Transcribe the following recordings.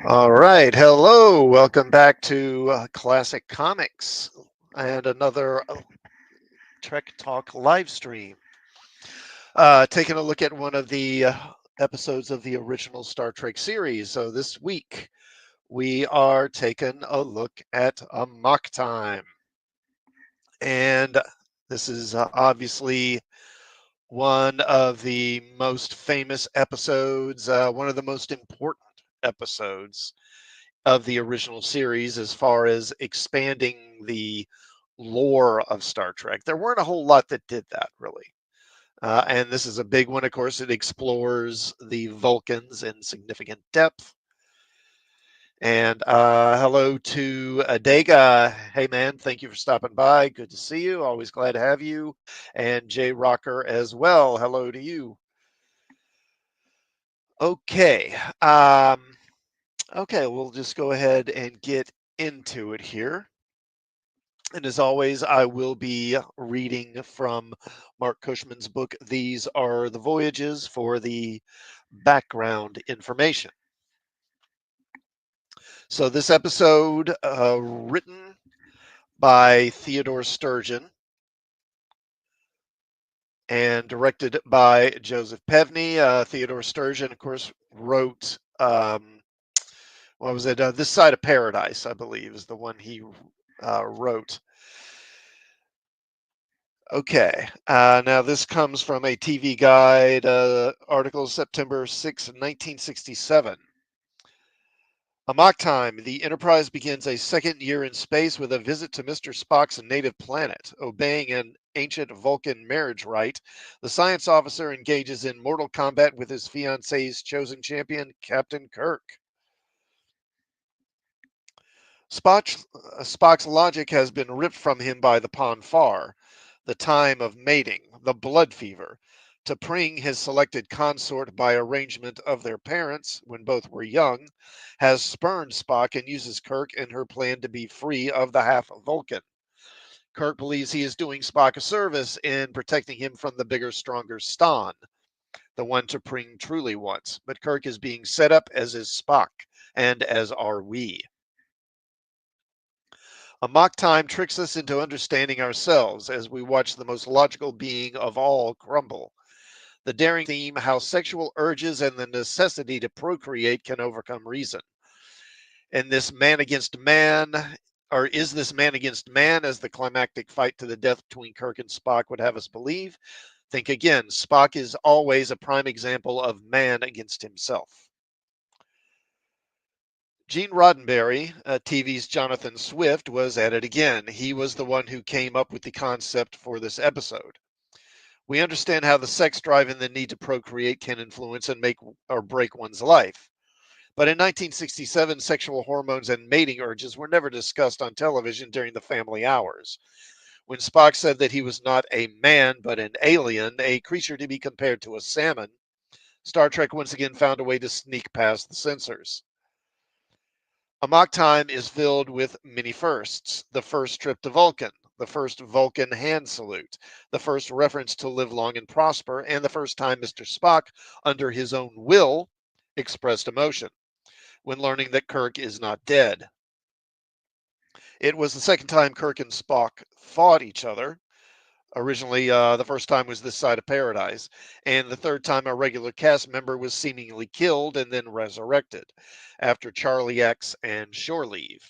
All right. Hello. Welcome back to Classic Comics and another Trek Talk live stream. Taking a look at one of the episodes of the original Star Trek series. So this week we are taking a look at Amok Time. And this is obviously one of the most famous episodes, one of the most important episodes of the original series as far as expanding the lore of Star Trek. There weren't a whole lot that did that, really. And this is a big one, of course. It explores the Vulcans in significant depth. And hello to Adega. Hey, man, thank you for stopping by. Good to see you. Always glad to have you. And Jay Rocker as well. Hello to you. Okay. Okay, we'll just go ahead and get into it here. And as always, I will be reading from Mark Cushman's book, These Are the Voyages, for the background information. So, this episode, written by Theodore Sturgeon and directed by Joseph Pevney. Theodore Sturgeon, of course, wrote, what was it? This Side of Paradise, I believe, is the one he wrote. Okay. Now this comes from a TV Guide article, September 6, 1967. Amok time. The Enterprise begins a second year in space with a visit to Mr. Spock's native planet. Obeying an ancient Vulcan marriage rite, the science officer engages in mortal combat with his fiancee's chosen champion, Captain Kirk. Spock's logic has been ripped from him by the Pon farr, the time of mating, the blood fever, to preen his selected consort by arrangement of their parents when both were young, has spurned Spock and uses Kirk in her plan to be free of the half Vulcan. Kirk believes he is doing Spock a service in protecting him from the bigger, stronger Stan, the one to preen truly wants, but Kirk is being set up as is Spock, and as are we. Amok time tricks us into understanding ourselves as we watch the most logical being of all crumble. The daring theme, how sexual urges and the necessity to procreate can overcome reason. And this man against man, or is this man against man, as the climactic fight to the death between Kirk and Spock would have us believe? Think again. Spock is always a prime example of man against himself. Gene Roddenberry, TV's Jonathan Swift, was at it again. He was the one who came up with the concept for this episode. We understand how the sex drive and the need to procreate can influence and make or break one's life. But in 1967, sexual hormones and mating urges were never discussed on television during the family hours. When Spock said that he was not a man but an alien, a creature to be compared to a salmon, Star Trek once again found a way to sneak past the censors. Amok time is filled with many firsts. The first trip to Vulcan, the first Vulcan hand salute, the first reference to live long and prosper, and the first time Mr. Spock, under his own will, expressed emotion when learning that Kirk is not dead. It was the second time Kirk and Spock fought each other. Originally, the first time was This Side of Paradise, and the third time a regular cast member was seemingly killed and then resurrected after Charlie X and Shore Leave.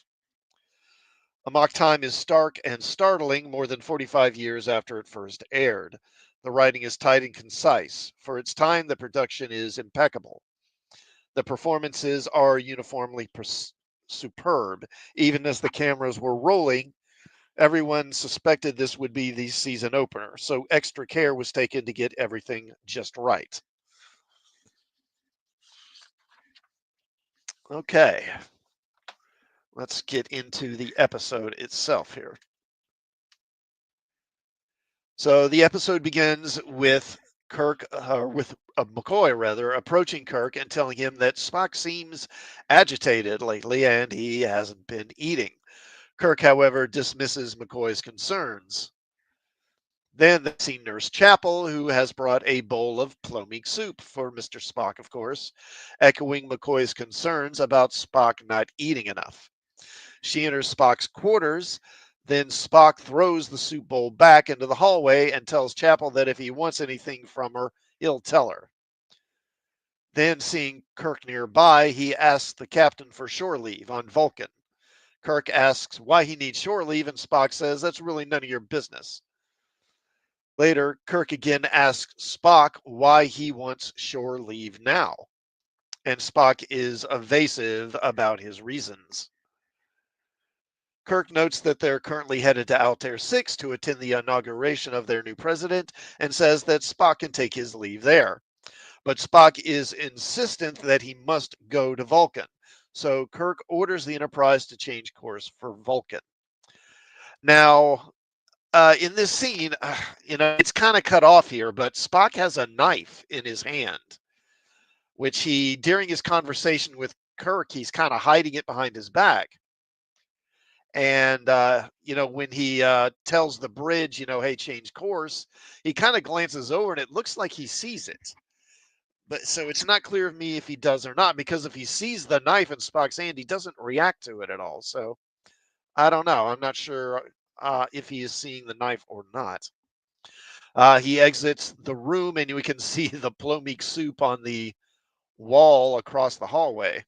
Amok Time is stark and startling more than 45 years after it first aired. The writing is tight and concise. For its time, the production is impeccable. The performances are uniformly superb. Even as the cameras were rolling, everyone suspected this would be the season opener, so extra care was taken to get everything just right. Okay, let's get into the episode itself here. So the episode begins with McCoy rather, approaching Kirk and telling him that Spock seems agitated lately and he hasn't been eating. Kirk, however, dismisses McCoy's concerns. Then they see Nurse Chapel, who has brought a bowl of plomeek soup for Mr. Spock, of course, echoing McCoy's concerns about Spock not eating enough. She enters Spock's quarters. Then Spock throws the soup bowl back into the hallway and tells Chapel that if he wants anything from her, he'll tell her. Then, seeing Kirk nearby, he asks the captain for shore leave on Vulcan. Kirk asks why he needs shore leave, and Spock says that's really none of your business. Later, Kirk again asks Spock why he wants shore leave now, and Spock is evasive about his reasons. Kirk notes that they're currently headed to Altair 6 to attend the inauguration of their new president and says that Spock can take his leave there. But Spock is insistent that he must go to Vulcan. So Kirk orders the Enterprise to change course for Vulcan. Now, in this scene, it's kind of cut off here, but Spock has a knife in his hand, which during his conversation with Kirk, he's kind of hiding it behind his back. And, when he tells the bridge, hey, change course, he kind of glances over and it looks like he sees it. But so it's not clear to me if he does or not, because if he sees the knife in Spock's hand, he doesn't react to it at all. So I don't know. I'm not sure if he is seeing the knife or not. He exits the room and we can see the plomeek soup on the wall across the hallway.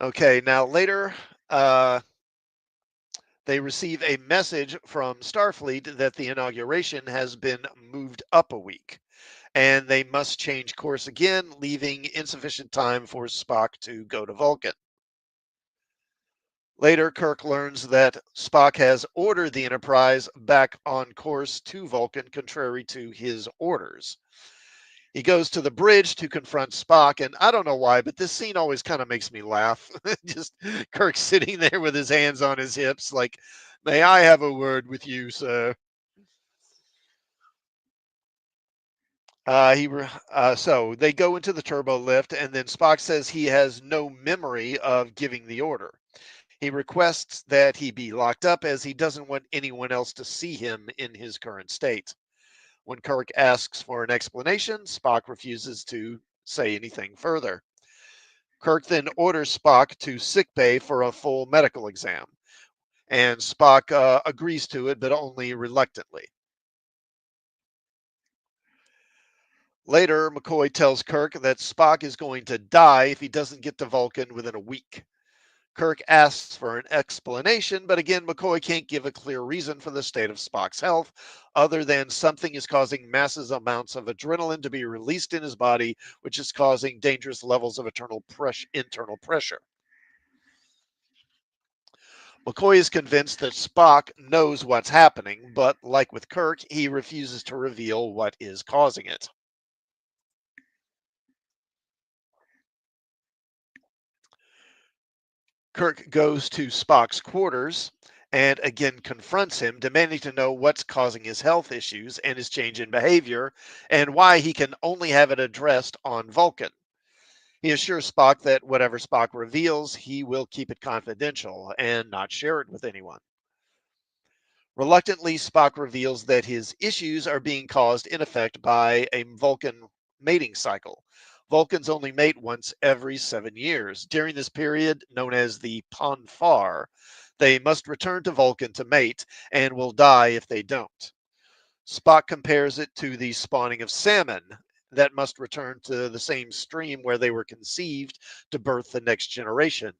Okay, now later, they receive a message from Starfleet that the inauguration has been moved up a week, and they must change course again, leaving insufficient time for Spock to go to Vulcan. Later, Kirk learns that Spock has ordered the Enterprise back on course to Vulcan, contrary to his orders. He goes to the bridge to confront Spock, and I don't know why, but this scene always kind of makes me laugh. Just Kirk sitting there with his hands on his hips, like, "May I have a word with you, sir?" So they go into the turbo lift, and then Spock says he has no memory of giving the order. He requests that he be locked up as he doesn't want anyone else to see him in his current state. When Kirk asks for an explanation, Spock refuses to say anything further. Kirk then orders Spock to sickbay for a full medical exam, and Spock agrees to it, but only reluctantly. Later, McCoy tells Kirk that Spock is going to die if he doesn't get to Vulcan within a week. Kirk asks for an explanation, but again, McCoy can't give a clear reason for the state of Spock's health, other than something is causing massive amounts of adrenaline to be released in his body, which is causing dangerous levels of internal pressure. McCoy is convinced that Spock knows what's happening, but like with Kirk, he refuses to reveal what is causing it. Kirk goes to Spock's quarters and again confronts him, demanding to know what's causing his health issues and his change in behavior, and why he can only have it addressed on Vulcan. He assures Spock that whatever Spock reveals, he will keep it confidential and not share it with anyone. Reluctantly, Spock reveals that his issues are being caused, in effect, by a Vulcan mating cycle. Vulcans only mate once every 7 years. During this period, known as the Ponfar, they must return to Vulcan to mate and will die if they don't. Spock compares it to the spawning of salmon that must return to the same stream where they were conceived to birth the next generation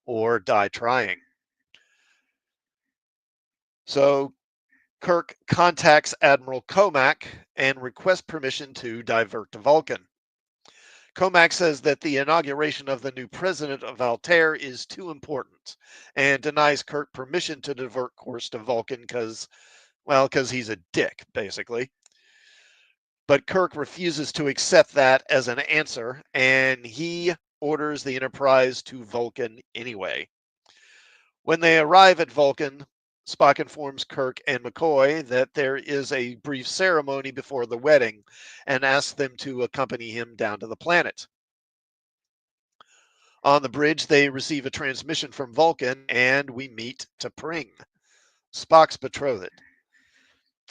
or die trying. So Kirk contacts Admiral Comac and requests permission to divert to Vulcan. Comac says that the inauguration of the new president of Altair is too important and denies Kirk permission to divert course to Vulcan because he's a dick, basically. But Kirk refuses to accept that as an answer, and he orders the Enterprise to Vulcan anyway. When they arrive at Vulcan, Spock informs Kirk and McCoy that there is a brief ceremony before the wedding and asks them to accompany him down to the planet. On the bridge, they receive a transmission from Vulcan, and we meet T'Pring, Spock's betrothed.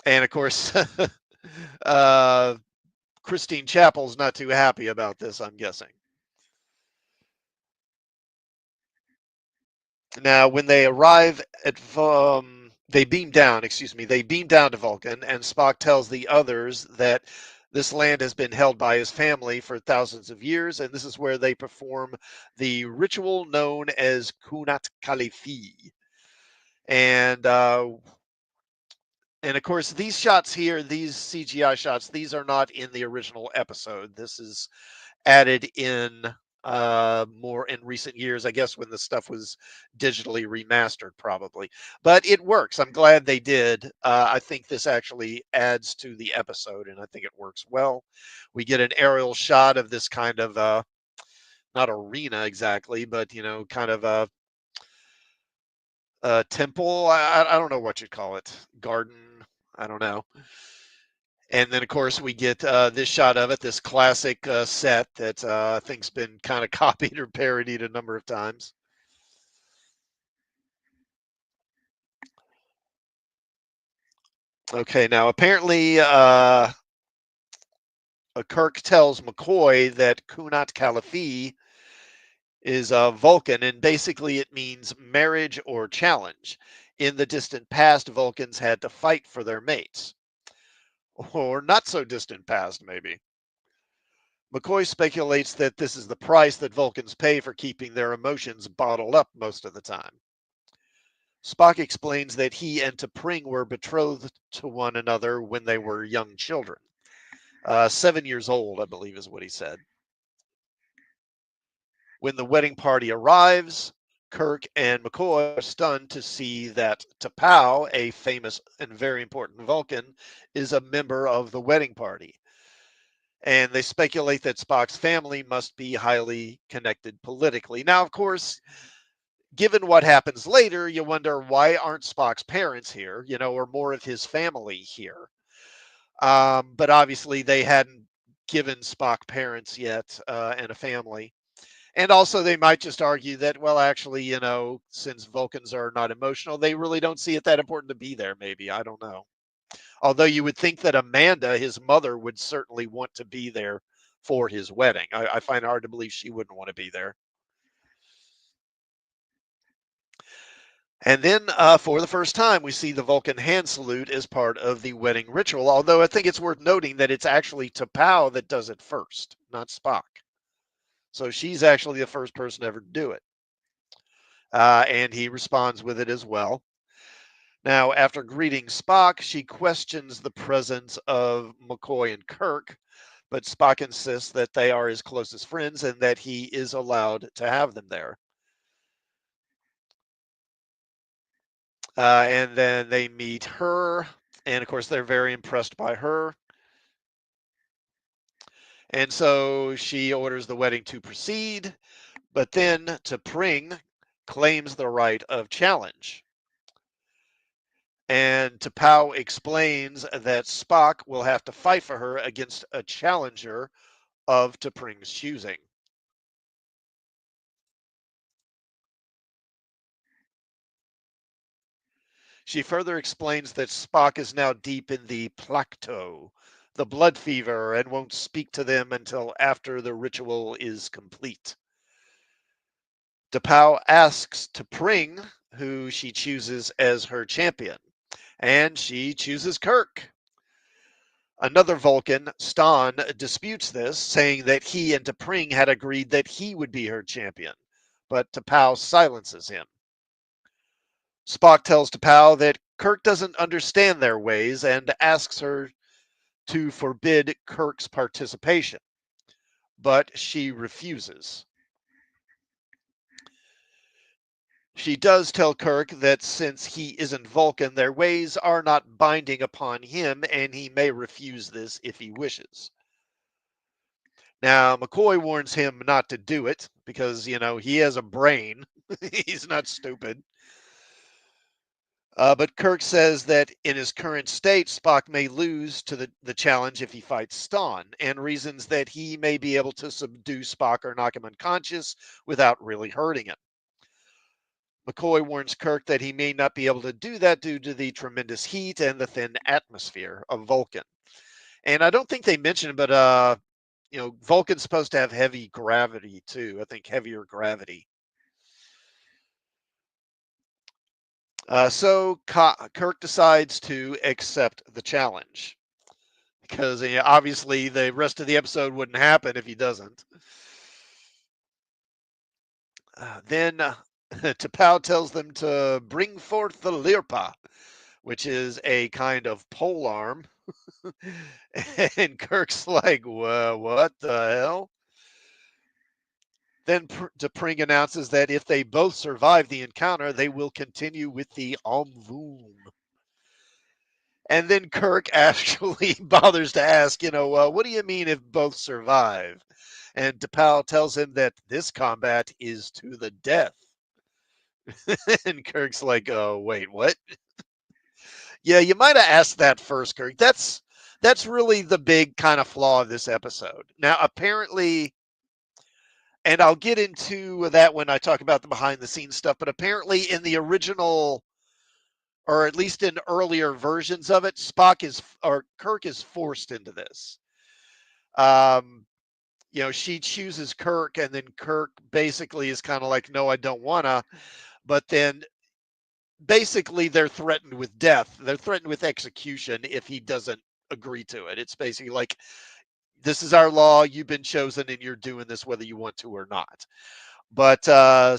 And of course, uh, Christine Chapel's not too happy about this, I'm guessing. Now, when they arrive at, they beam down, excuse me, they beam down to Vulcan, and Spock tells the others that this land has been held by his family for thousands of years, and this is where they perform the ritual known as Kunat Kalifi. And and of course, these shots here, these CGI shots, these are not in the original episode. This is added in more in recent years, I guess, when the stuff was digitally remastered, probably. But it works. I'm glad they did. I think this actually adds to the episode, and I think it works well. We get an aerial shot of this kind of not arena exactly, but kind of a temple. I don't know what you'd call it. Garden. I don't know. And then, of course, we get this shot of it, this classic set that I think's been kind of copied or parodied a number of times. Okay, now apparently Kirk tells McCoy that Kunat Kalifi is Vulcan, and basically it means marriage or challenge. In the distant past, Vulcans had to fight for their mates. Or not so distant past, maybe. McCoy speculates that this is the price that Vulcans pay for keeping their emotions bottled up most of the time. Spock explains that he and T'Pring were betrothed to one another when they were young children. 7 years old, I believe, is what he said. When the wedding party arrives, Kirk and McCoy are stunned to see that T'Pau, a famous and very important Vulcan, is a member of the wedding party. And they speculate that Spock's family must be highly connected politically. Now, of course, given what happens later, you wonder why aren't Spock's parents here, or more of his family here. But obviously, they hadn't given Spock parents yet and a family. And also, they might just argue that, well, actually, since Vulcans are not emotional, they really don't see it that important to be there, maybe. I don't know. Although you would think that Amanda, his mother, would certainly want to be there for his wedding. I find it hard to believe she wouldn't want to be there. And then, for the first time, we see the Vulcan hand salute as part of the wedding ritual. Although I think it's worth noting that it's actually T'Pau that does it first, not Spock. So she's actually the first person to ever do it. And he responds with it as well. Now, after greeting Spock, she questions the presence of McCoy and Kirk, but Spock insists that they are his closest friends and that he is allowed to have them there. And then they meet her, and of course, they're very impressed by her. And so she orders the wedding to proceed, but then T'Pring claims the right of challenge. And T'Pau explains that Spock will have to fight for her against a challenger of T'Pring's choosing. She further explains that Spock is now deep in the placto, the blood fever, and won't speak to them until after the ritual is complete. T'Pau asks T'Pring who she chooses as her champion, and she chooses Kirk. Another Vulcan, Stan, disputes this, saying that he and T'Pring had agreed that he would be her champion, but T'Pau silences him. Spock tells T'Pau that Kirk doesn't understand their ways and asks her to forbid Kirk's participation, but she refuses. She does tell Kirk that since he isn't Vulcan, their ways are not binding upon him, and he may refuse this if he wishes. Now, McCoy warns him not to do it because, he has a brain. He's not stupid. But Kirk says that in his current state, Spock may lose to the challenge if he fights Ston, and reasons that he may be able to subdue Spock or knock him unconscious without really hurting him. McCoy warns Kirk that he may not be able to do that due to the tremendous heat and the thin atmosphere of Vulcan. And I don't think they mentioned, but Vulcan's supposed to have heavy gravity too. I think heavier gravity. So Kirk decides to accept the challenge because obviously the rest of the episode wouldn't happen if he doesn't. Then T'Pau tells them to bring forth the Lirpa, which is a kind of pole arm. And Kirk's like, well, what the hell? Then T'Pring announces that if they both survive the encounter, they will continue with the Omvoom. And then Kirk actually bothers to ask, what do you mean if both survive? And T'Pau tells him that this combat is to the death. And Kirk's like, oh, wait, what? Yeah, you might have asked that first, Kirk. That's really the big kind of flaw of this episode. Now, apparently, and I'll get into that when I talk about the behind the scenes stuff, but apparently in the original, or at least in earlier versions of it, Kirk is forced into this. Um, she chooses Kirk, and then Kirk basically is kind of like, no, I don't wanna. But then basically they're threatened with death. They're threatened with execution if he doesn't agree to it. It's basically like, this is our law. You've been chosen, and you're doing this whether you want to or not. But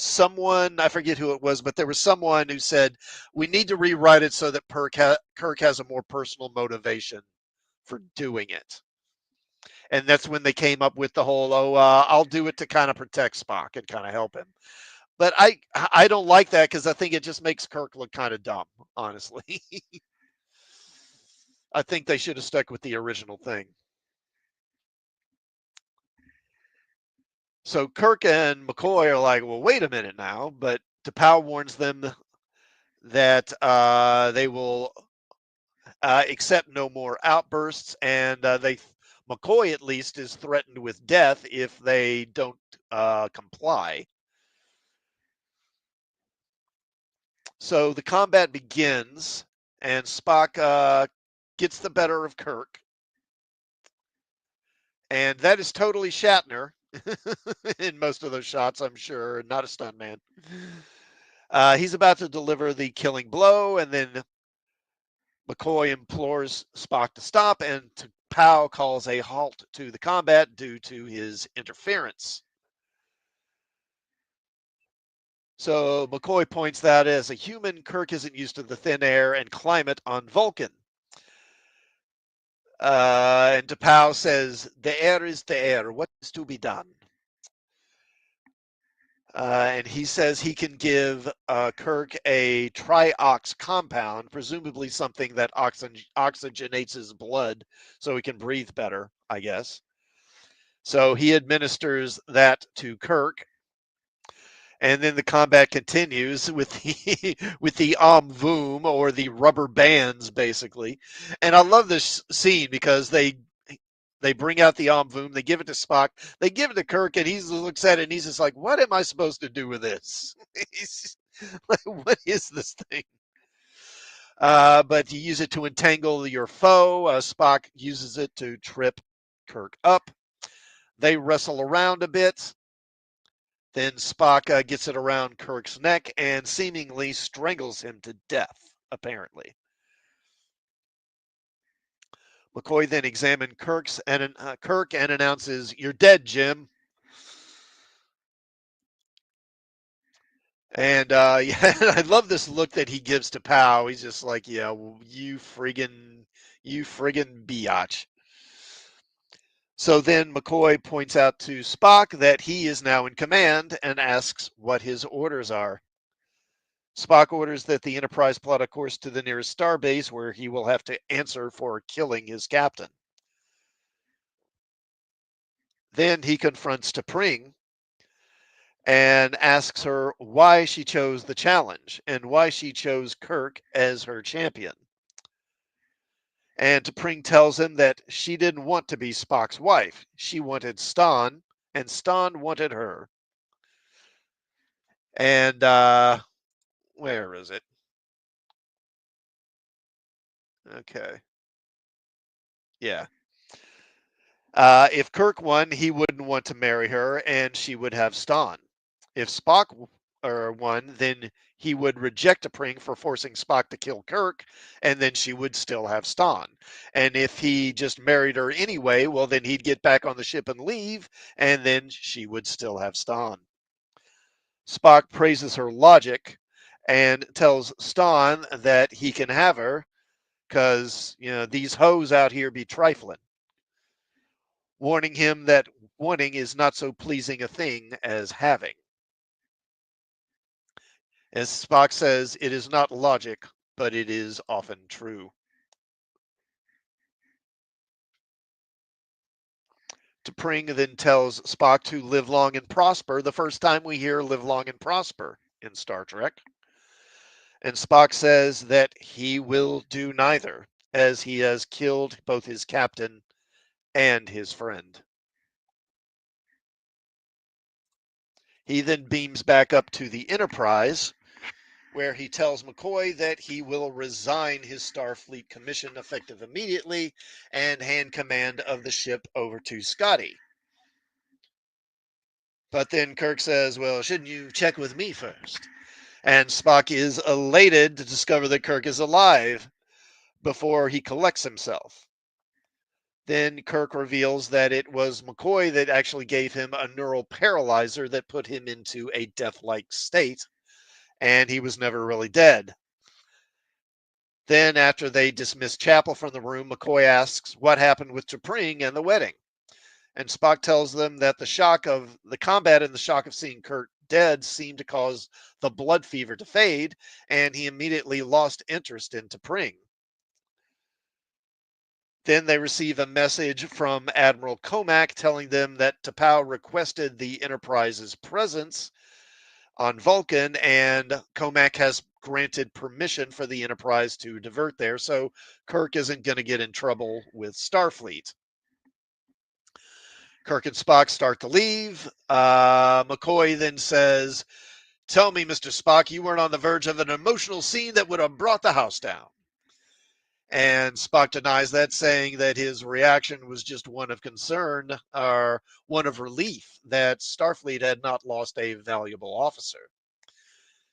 someone, I forget who it was, but there was someone who said, we need to rewrite it so that Kirk has a more personal motivation for doing it. And that's when they came up with the whole, I'll do it to kind of protect Spock and kind of help him. But I don't like that because I think it just makes Kirk look kind of dumb, honestly. I think they should have stuck with the original thing. So Kirk and McCoy are like, well, wait a minute now. But T'Pau warns them that they will accept no more outbursts, and McCoy at least is threatened with death if they don't comply. So the combat begins, and Spock gets the better of Kirk, and that is totally Shatner in most of those shots, I'm sure, not a stuntman. He's about to deliver the killing blow, and then McCoy implores Spock to stop, and Pow calls a halt to the combat due to his interference. So McCoy points that as a human, Kirk isn't used to the thin air and climate on Vulcan. And T'Pau says, the air is the air. What is to be done? And he says he can give Kirk a triox compound, presumably something that oxygenates his blood so he can breathe better, I guess. So he administers that to Kirk. And then the combat continues with the with the Voom, or the rubber bands, basically. And I love this scene because they bring out the Voom, they give it to Spock, they give it to Kirk, and he looks at it and he's just like, what am I supposed to do with this? He's like, what is this thing? But you use it to entangle your foe. Spock uses it to trip Kirk up. They wrestle around a bit. Then Spock gets it around Kirk's neck and seemingly strangles him to death, apparently. McCoy then examined Kirk and announces, "You're dead, Jim." And yeah, I love this look that he gives to Pow. He's just like, "Yeah, well, you friggin' biatch." So then McCoy points out to Spock that he is now in command and asks what his orders are. Spock orders that the Enterprise plot a course to the nearest starbase, where he will have to answer for killing his captain. Then he confronts T'Pring, and asks her why she chose the challenge and why she chose Kirk as her champion. And T'Pring tells him that she didn't want to be Spock's wife. She wanted Stan, and Stan wanted her. And where is it? Okay. Yeah. If Kirk won, he wouldn't want to marry her, and she would have Stan. If won, then he would reject T'Pring for forcing Spock to kill Kirk, and then she would still have Stan. And if he just married her anyway, well, then he'd get back on the ship and leave, and then she would still have Stan. Spock praises her logic and tells Stan that he can have her because, these hoes out here be trifling, warning him that wanting is not so pleasing a thing as having. As Spock says, it is not logic, but it is often true. T'Pring then tells Spock to live long and prosper, the first time we hear live long and prosper in Star Trek. And Spock says that he will do neither, as he has killed both his captain and his friend. He then beams back up to the Enterprise, where he tells McCoy that he will resign his Starfleet commission effective immediately and hand command of the ship over to Scotty. But then Kirk says, well, shouldn't you check with me first? And Spock is elated to discover that Kirk is alive before he collects himself. Then Kirk reveals that it was McCoy that actually gave him a neural paralyzer that put him into a death-like state, and he was never really dead. Then, after they dismiss Chapel from the room, McCoy asks what happened with T'Pring and the wedding. And Spock tells them that the shock of the combat and the shock of seeing Kirk dead seemed to cause the blood fever to fade, and he immediately lost interest in T'Pring. Then they receive a message from Admiral Comac telling them that T'Pau requested the Enterprise's presence on Vulcan, and Comac has granted permission for the Enterprise to divert there, so Kirk isn't going to get in trouble with Starfleet. Kirk and Spock start to leave. McCoy then says, tell me, Mr. Spock, you weren't on the verge of an emotional scene that would have brought the house down. And Spock denies that, saying that his reaction was just one of concern or one of relief that Starfleet had not lost a valuable officer.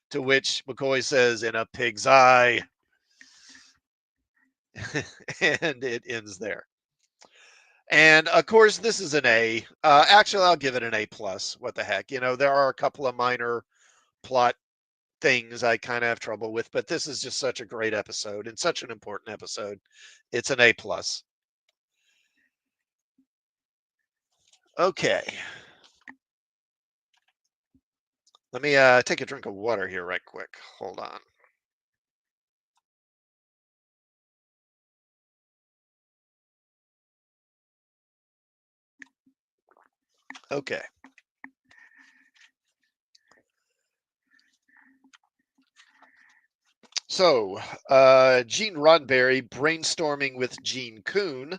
To which McCoy says, in a pig's eye. And it ends there. And of course, this is an A. Actually, I'll give it an A plus. What the heck? There are a couple of minor plot things I kind of have trouble with, but this is just such a great episode and such an important episode. It's an A plus. Okay. Let me take a drink of water here right quick. Hold on. Okay. So, Gene Roddenberry, brainstorming with Gene Kuhn,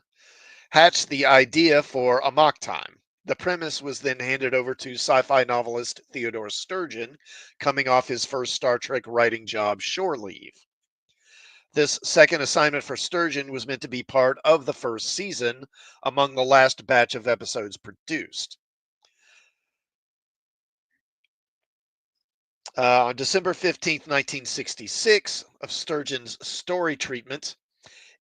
hatched the idea for Amok Time. The premise was then handed over to sci-fi novelist Theodore Sturgeon, coming off his first Star Trek writing job, Shore Leave. This second assignment for Sturgeon was meant to be part of the first season, among the last batch of episodes produced. On December 15th, 1966, of Sturgeon's story treatment,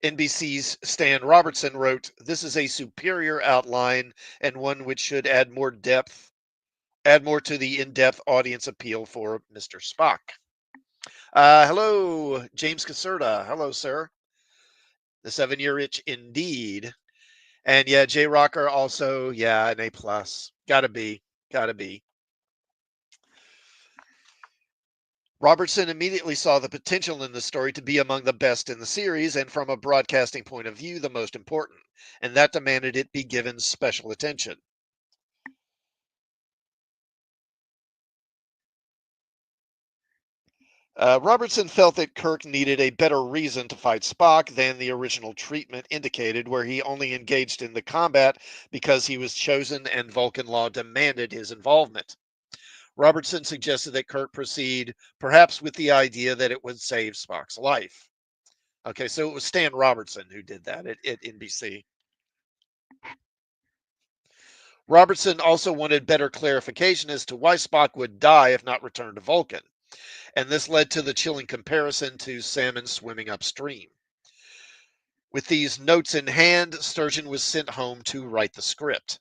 NBC's Stan Robertson wrote, this is a superior outline and one which should add more to the in-depth audience appeal for Mr. Spock. Hello, James Caserta. Hello, sir. The 7-year itch indeed. And yeah, J Rocker also, yeah, an A plus. Gotta be. Gotta be. Robertson immediately saw the potential in the story to be among the best in the series, and from a broadcasting point of view, the most important, and that demanded it be given special attention. Robertson felt that Kirk needed a better reason to fight Spock than the original treatment indicated, where he only engaged in the combat because he was chosen and Vulcan law demanded his involvement. Robertson suggested that Kirk proceed, perhaps with the idea that it would save Spock's life. Okay, so it was Stan Robertson who did that at NBC. Robertson also wanted better clarification as to why Spock would die if not returned to Vulcan, and this led to the chilling comparison to salmon swimming upstream. With these notes in hand, Sturgeon was sent home to write the script.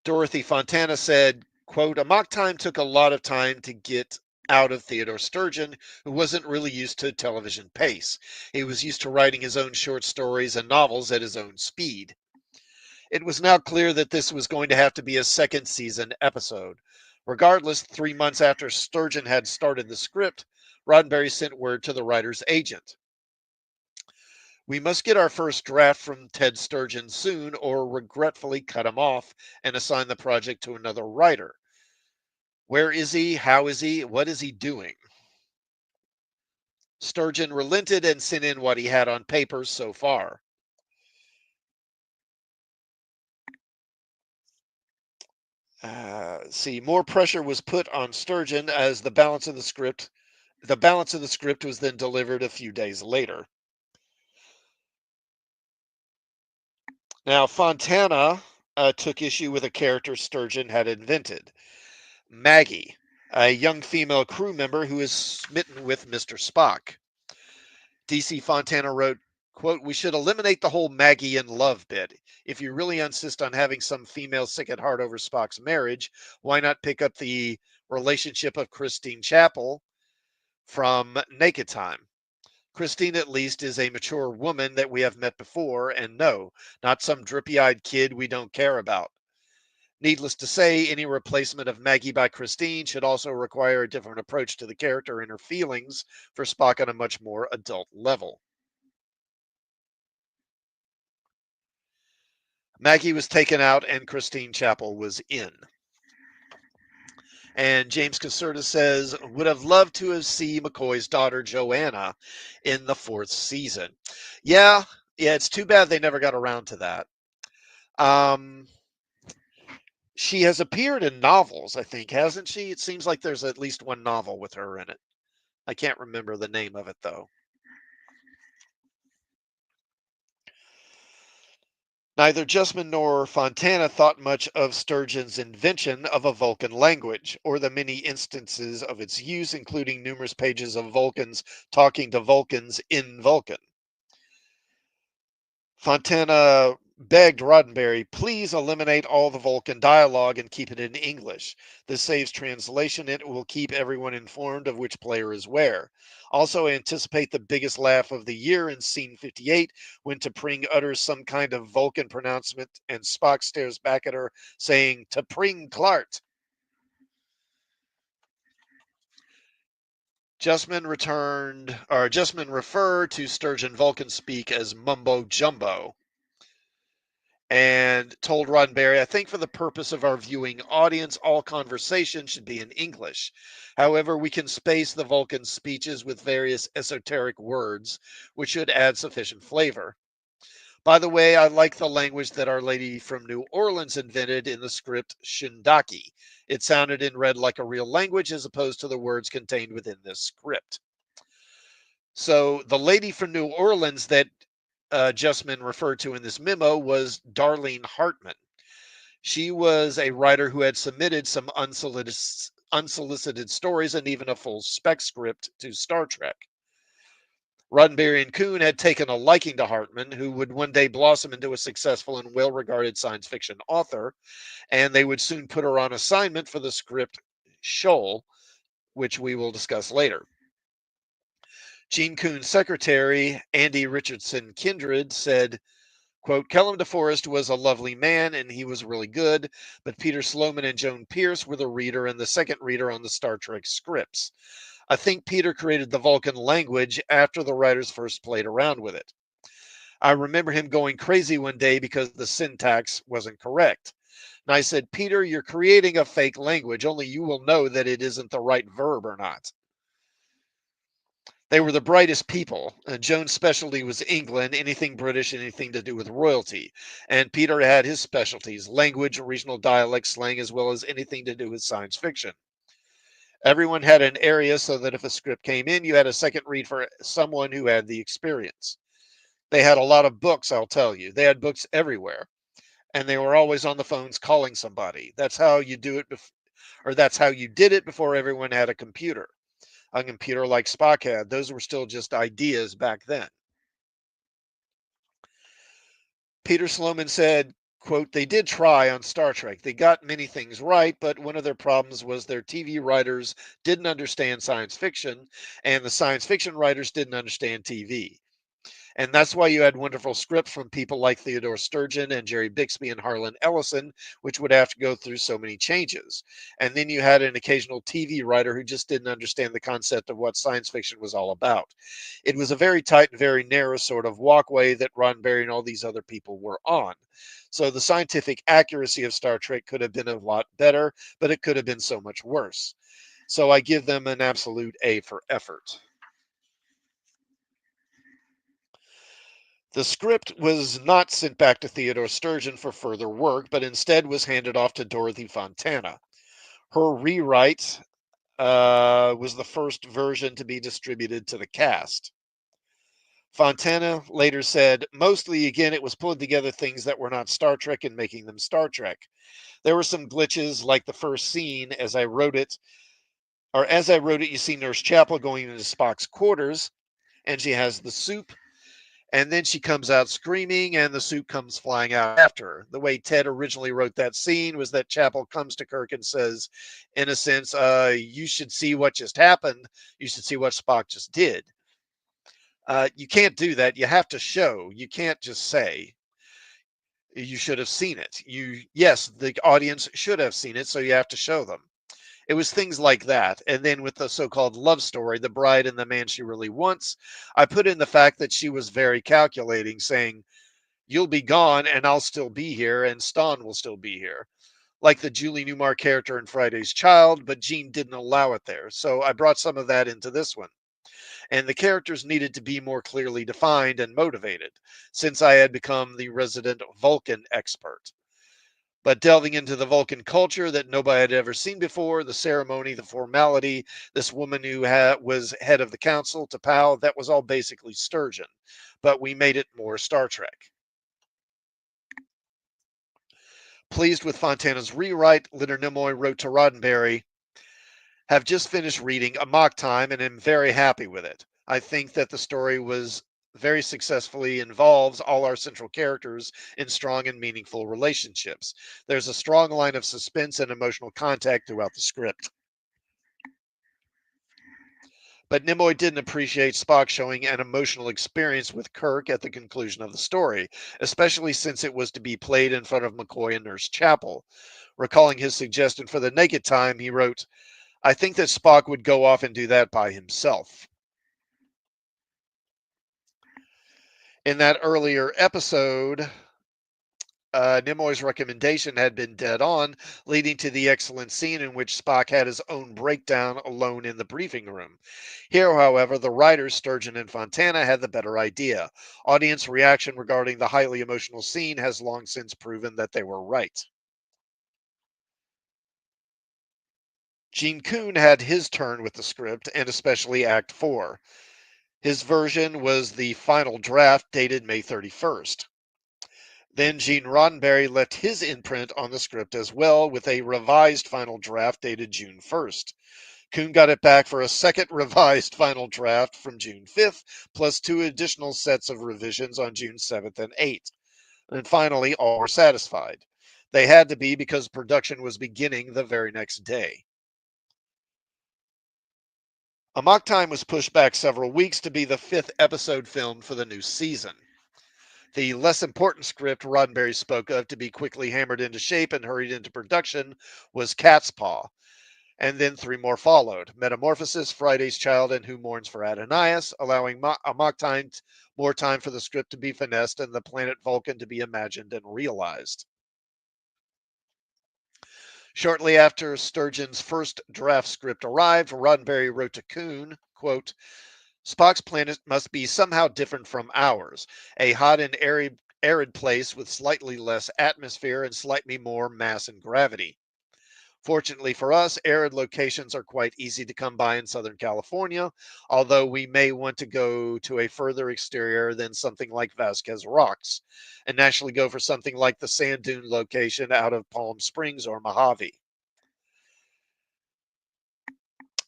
Dorothy Fontana said, quote, Amok time took a lot of time to get out of Theodore Sturgeon, who wasn't really used to television pace. He was used to writing his own short stories and novels at his own speed. It was now clear that this was going to have to be a second season episode. Regardless, 3 months after Sturgeon had started the script, Roddenberry sent word to the writer's agent. We must get our first draft from Ted Sturgeon soon, or regretfully cut him off and assign the project to another writer. Where is he? How is he? What is he doing? Sturgeon relented and sent in what he had on paper so far. More pressure was put on Sturgeon as the balance of the script. The balance of the script was then delivered a few days later. Now, Fontana took issue with a character Sturgeon had invented, Maggie, a young female crew member who is smitten with Mr. Spock. DC Fontana wrote, quote, we should eliminate the whole Maggie in love bit. If you really insist on having some female sick at heart over Spock's marriage, why not pick up the relationship of Christine Chapel from Naked Time? Christine, at least, is a mature woman that we have met before, and no, not some drippy eyed kid we don't care about. Needless to say, any replacement of Maggie by Christine should also require a different approach to the character and her feelings for Spock on a much more adult level. Maggie was taken out and Christine Chapel was in. And James Caserta says, would have loved to have seen McCoy's daughter Joanna in the 4th season. Yeah, it's too bad they never got around to that. She has appeared in novels, I think, hasn't she? It seems like there's at least one novel with her in it. I can't remember the name of it, though. Neither Justman nor Fontana thought much of Sturgeon's invention of a Vulcan language, or the many instances of its use, including numerous pages of Vulcans talking to Vulcans in Vulcan. Fontana begged Roddenberry, please eliminate all the Vulcan dialogue and keep it in English. This saves translation and it will keep everyone informed of which player is where. Also, anticipate the biggest laugh of the year in scene 58 when T'Pring utters some kind of Vulcan pronouncement and Spock stares back at her saying, T'Pring Klart. Justman referred to Sturgeon Vulcan speak as mumbo jumbo, and told Roddenberry, I think for the purpose of our viewing audience, all conversation should be in English. However, we can space the Vulcan speeches with various esoteric words, which should add sufficient flavor. By the way, I like the language that Our Lady from New Orleans invented in the script Shindaki. It sounded and read like a real language as opposed to the words contained within this script. So the lady from New Orleans that Justman referred to in this memo was Darlene Hartman. She was a writer who had submitted some unsolicited stories and even a full spec script to Star Trek. Roddenberry and Kuhn had taken a liking to Hartman, who would one day blossom into a successful and well-regarded science fiction author, and they would soon put her on assignment for the script Shoal, which we will discuss later. Gene Kuhn's secretary, Andy Richardson Kindred, said, quote, Kellum DeForest was a lovely man and he was really good, but Peter Sloman and Joan Pierce were the reader and the second reader on the Star Trek scripts. I think Peter created the Vulcan language after the writers first played around with it. I remember him going crazy one day because the syntax wasn't correct. And I said, Peter, you're creating a fake language. Only you will know that it isn't the right verb or not. They were the brightest people. Joan's specialty was England, anything British, anything to do with royalty. And Peter had his specialties, language, regional dialect, slang, as well as anything to do with science fiction. Everyone had an area so that if a script came in, you had a second read for someone who had the experience. They had a lot of books, I'll tell you. They had books everywhere, and they were always on the phones calling somebody. That's how you do it, or that's how you did it before everyone had a computer like Spock had. Those were still just ideas back then. Peter Sloman said, quote, they did try on Star Trek. They got many things right, but one of their problems was their TV writers didn't understand science fiction, and the science fiction writers didn't understand TV. And that's why you had wonderful scripts from people like Theodore Sturgeon and Jerry Bixby and Harlan Ellison, which would have to go through so many changes. And then you had an occasional TV writer who just didn't understand the concept of what science fiction was all about. It was a very tight and very narrow sort of walkway that Roddenberry and all these other people were on. So the scientific accuracy of Star Trek could have been a lot better, but it could have been so much worse. So I give them an absolute A for effort. The script was not sent back to Theodore Sturgeon for further work, but instead was handed off to Dorothy Fontana. Her rewrite was the first version to be distributed to the cast. Fontana later said, mostly, again, it was pulling together things that were not Star Trek and making them Star Trek. There were some glitches, like the first scene, as I wrote it, you see Nurse Chapel going into Spock's quarters, and she has the soup. And then she comes out screaming, and the suit comes flying out after her. The way Ted originally wrote that scene was that Chapel comes to Kirk and says, in a sense, you should see what just happened. You should see what Spock just did. You can't do that. You have to show. You can't just say you should have seen it. Yes, the audience should have seen it, so you have to show them. It was things like that. And then with the so-called love story, the bride and the man she really wants, I put in the fact that she was very calculating, saying, you'll be gone and I'll still be here and Stan will still be here. Like the Julie Newmar character in Friday's Child, but Gene didn't allow it there. So I brought some of that into this one. And the characters needed to be more clearly defined and motivated, since I had become the resident Vulcan expert. But delving into the Vulcan culture that nobody had ever seen before, the ceremony, the formality, this woman who was head of the council, T'Pau, that was all basically Sturgeon. But we made it more Star Trek. Pleased with Fontana's rewrite, Leonard Nimoy wrote to Roddenberry, have just finished reading Amok Time and am very happy with it. I think that the story was very successfully involves all our central characters in strong and meaningful relationships. There's a strong line of suspense and emotional contact throughout the script. But Nimoy didn't appreciate Spock showing an emotional experience with Kirk at the conclusion of the story, especially since it was to be played in front of McCoy and Nurse Chapel. Recalling his suggestion for the naked time, he wrote, I think that Spock would go off and do that by himself. In that earlier episode, Nimoy's recommendation had been dead on, leading to the excellent scene in which Spock had his own breakdown alone in the briefing room. Here, however, the writers, Sturgeon and Fontana, had the better idea. Audience reaction regarding the highly emotional scene has long since proven that they were right. Gene Kuhn had his turn with the script, and especially Act 4. His version was the final draft dated May 31st. Then Gene Roddenberry left his imprint on the script as well with a revised final draft dated June 1st. Kuhn got it back for a second revised final draft from June 5th, plus two additional sets of revisions on June 7th and 8th. And finally, all were satisfied. They had to be because production was beginning the very next day. Amok Time was pushed back several weeks to be the fifth episode filmed for the new season. The less important script Roddenberry spoke of to be quickly hammered into shape and hurried into production was Cat's Paw, and then three more followed: Metamorphosis, Friday's Child, and Who Mourns for Adonias, allowing Amok Time more time for the script to be finessed and the planet Vulcan to be imagined and realized. Shortly after Sturgeon's first draft script arrived, Roddenberry wrote to Kuhn, quote, Spock's planet must be somehow different from ours, a hot and arid place with slightly less atmosphere and slightly more mass and gravity. Fortunately for us, arid locations are quite easy to come by in Southern California, although we may want to go to a further exterior than something like Vasquez Rocks, and naturally go for something like the sand dune location out of Palm Springs or Mojave.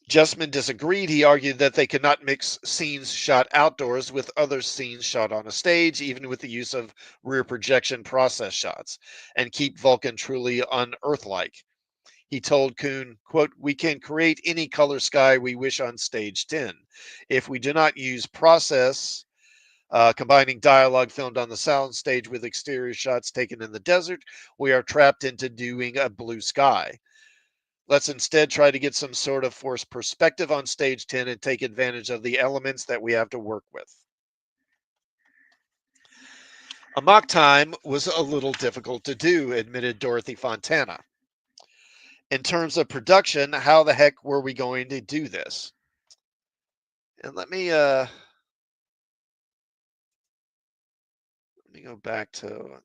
Justman disagreed. He argued that they could not mix scenes shot outdoors with other scenes shot on a stage, even with the use of rear projection process shots, and keep Vulcan truly unearth-like. He told Kuhn, quote, "We can create any color sky we wish on stage 10. If we do not use process, combining dialogue filmed on the sound stage with exterior shots taken in the desert, we are trapped into doing a blue sky. Let's instead try to get some sort of forced perspective on stage 10 and take advantage of the elements that we have to work with." Amok time was a little difficult to do, admitted Dorothy Fontana. In terms of production, how the heck were we going to do this? And let me go back to,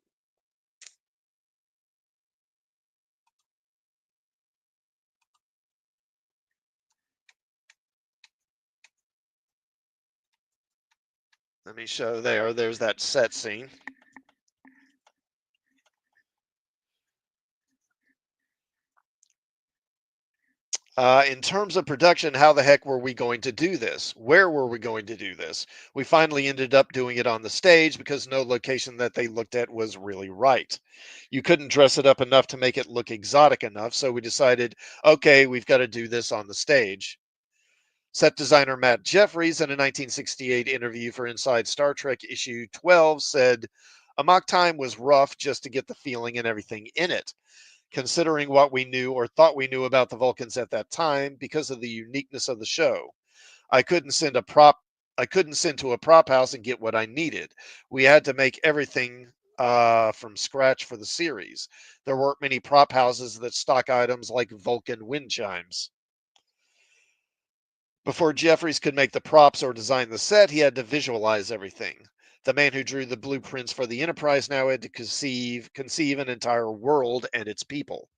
let me show there's that set scene. In terms of production, how the heck were we going to do this? Where were we going to do this? We finally ended up doing it on the stage because no location that they looked at was really right. You couldn't dress it up enough to make it look exotic enough, so we decided, okay, we've got to do this on the stage. Set designer Matt Jeffries, in a 1968 interview for Inside Star Trek issue 12, said, "A mock time was rough just to get the feeling and everything in it. Considering what we knew or thought we knew about the Vulcans at that time, because of the uniqueness of the show, I couldn't send a prop. I couldn't send to a prop house and get what I needed. We had to make everything from scratch for the series. There weren't many prop houses that stock items like Vulcan wind chimes." Before Jeffries could make the props or design the set, he had to visualize everything. The man who drew the blueprints for the Enterprise now had to conceive an entire world and its people.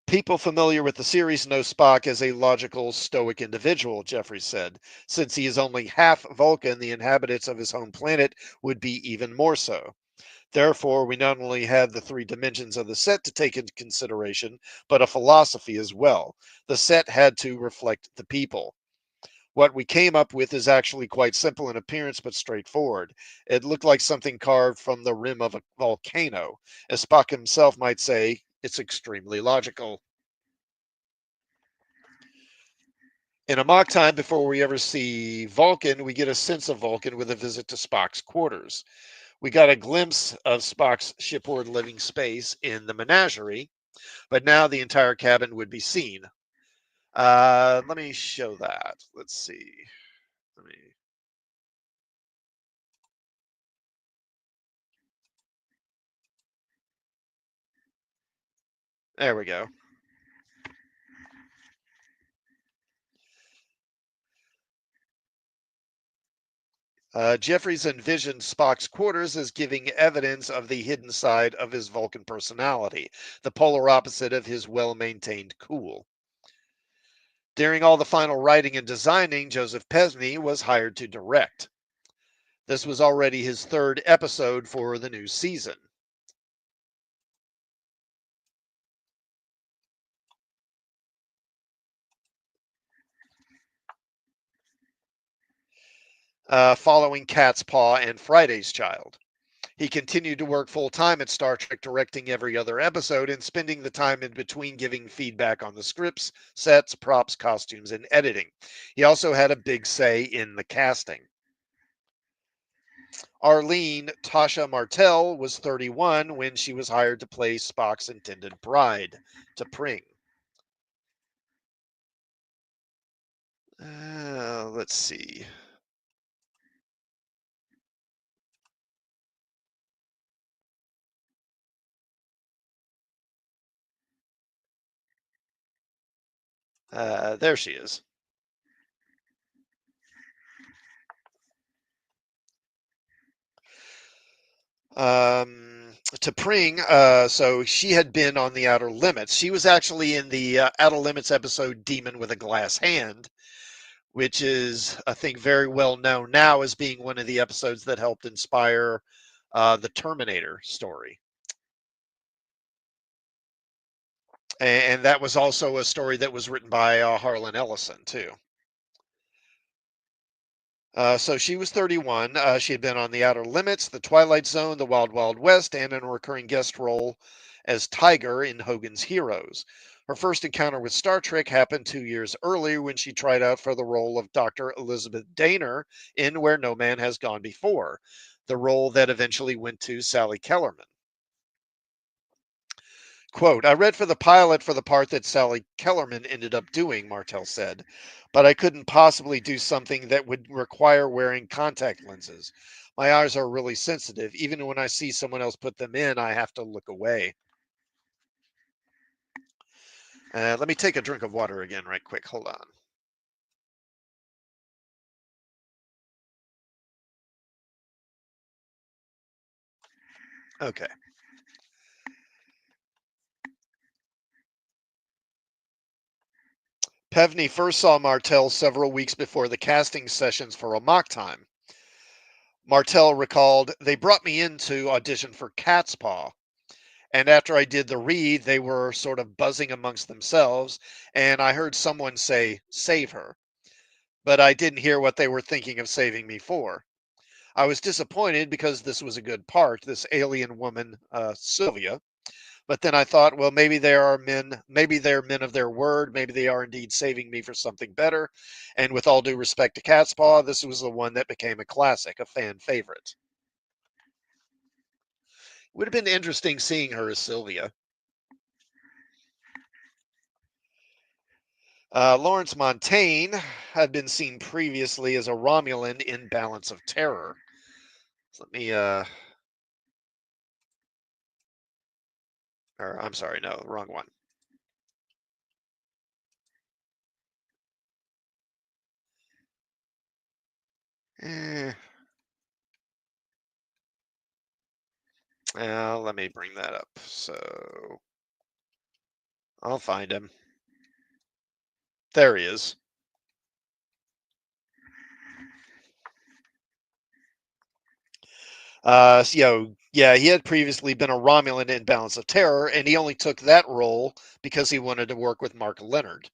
People familiar with the series know Spock as a logical, stoic individual, Jeffries said. Since he is only half Vulcan, the inhabitants of his home planet would be even more so. Therefore, we not only had the three dimensions of the set to take into consideration, but a philosophy as well. The set had to reflect the people. What we came up with is actually quite simple in appearance but straightforward. It looked like something carved from the rim of a volcano. As Spock himself might say, it's extremely logical. In a mock time, before we ever see Vulcan, we get a sense of Vulcan with a visit to Spock's quarters. We got a glimpse of Spock's shipboard living space in the menagerie, but now the entire cabin would be seen. Let me show that. Let's see. Let me. There we go. Jeffries envisioned Spock's quarters as giving evidence of the hidden side of his Vulcan personality, the polar opposite of his well maintained cool. During all the final writing and designing, Joseph Pesney was hired to direct. This was already his third episode for the new season. Following Cat's Paw and Friday's Child. He continued to work full time at Star Trek, directing every other episode and spending the time in between giving feedback on the scripts, sets, props, costumes, and editing. He also had a big say in the casting. Arlene Tasha Martell was 31 when she was hired to play Spock's intended bride, T'Pring. Let's see. There she is. To Pring, so she had been on the Outer Limits. She was actually in the Outer Limits episode Demon with a Glass Hand, which is, I think, very well known now as being one of the episodes that helped inspire the Terminator story. And that was also a story that was written by Harlan Ellison, too. So she was 31. She had been on The Outer Limits, The Twilight Zone, The Wild Wild West, and in a recurring guest role as Tiger in Hogan's Heroes. Her first encounter with Star Trek happened 2 years earlier when she tried out for the role of Dr. Elizabeth Daner in Where No Man Has Gone Before, the role that eventually went to Sally Kellerman. Quote, I read for the pilot for the part that Sally Kellerman ended up doing, Martell said, but I couldn't possibly do something that would require wearing contact lenses. My eyes are really sensitive. Even when I see someone else put them in, I have to look away. Let me take a drink of water again, right quick. Hold on. Okay. Pevney first saw Martell several weeks before the casting sessions for Amok time. Martell recalled, they brought me in to audition for Cat's Paw. And after I did the read, they were sort of buzzing amongst themselves, and I heard someone say, save her. But I didn't hear what they were thinking of saving me for. I was disappointed because this was a good part, this alien woman, Sylvia. But then I thought, well, maybe they're men of their word, maybe they are indeed saving me for something better. And with all due respect to Catspaw, this was the one that became a classic, a fan favorite. It would have been interesting seeing her as Sylvia. Lawrence Montaigne had been seen previously as a Romulan in Balance of Terror. So let me, or I'm sorry, no, wrong one. Eh, let me bring that up. So I'll find him. There he is. Yeah, he had previously been a Romulan in Balance of Terror, and he only took that role because he wanted to work with Mark Leonard.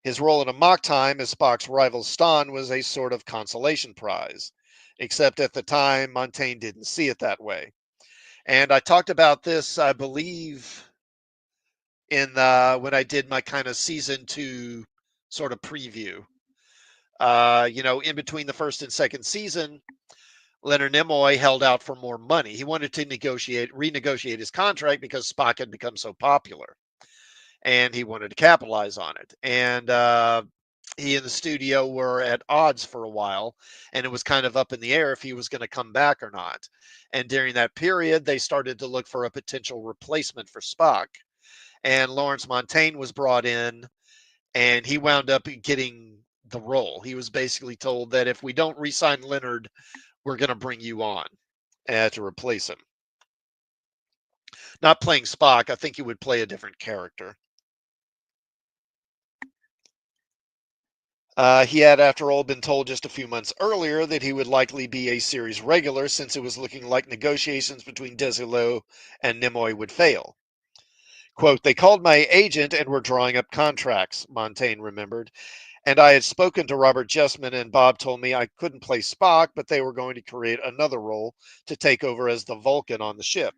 His role in Amok Time as Spock's rival Stan was a sort of consolation prize, except at the time, Montaigne didn't see it that way. And I talked about this, I believe, in when I did my kind of season 2 sort of preview. In between the first and second season, Leonard Nimoy held out for more money. He wanted to renegotiate his contract because Spock had become so popular, and he wanted to capitalize on it. And he and the studio were at odds for a while, and it was kind of up in the air if he was going to come back or not. And during that period, they started to look for a potential replacement for Spock. And Lawrence Montaigne was brought in, and he wound up getting the role. He was basically told that if we don't re-sign Leonard, we're going to bring you on to replace him. Not playing Spock, I think he would play a different character. He had, after all, been told just a few months earlier that he would likely be a series regular since it was looking like negotiations between Desilu and Nimoy would fail. Quote, they called my agent and were drawing up contracts, Montaigne remembered, and I had spoken to Robert Jessman, and Bob told me I couldn't play Spock, but they were going to create another role to take over as the Vulcan on the ship.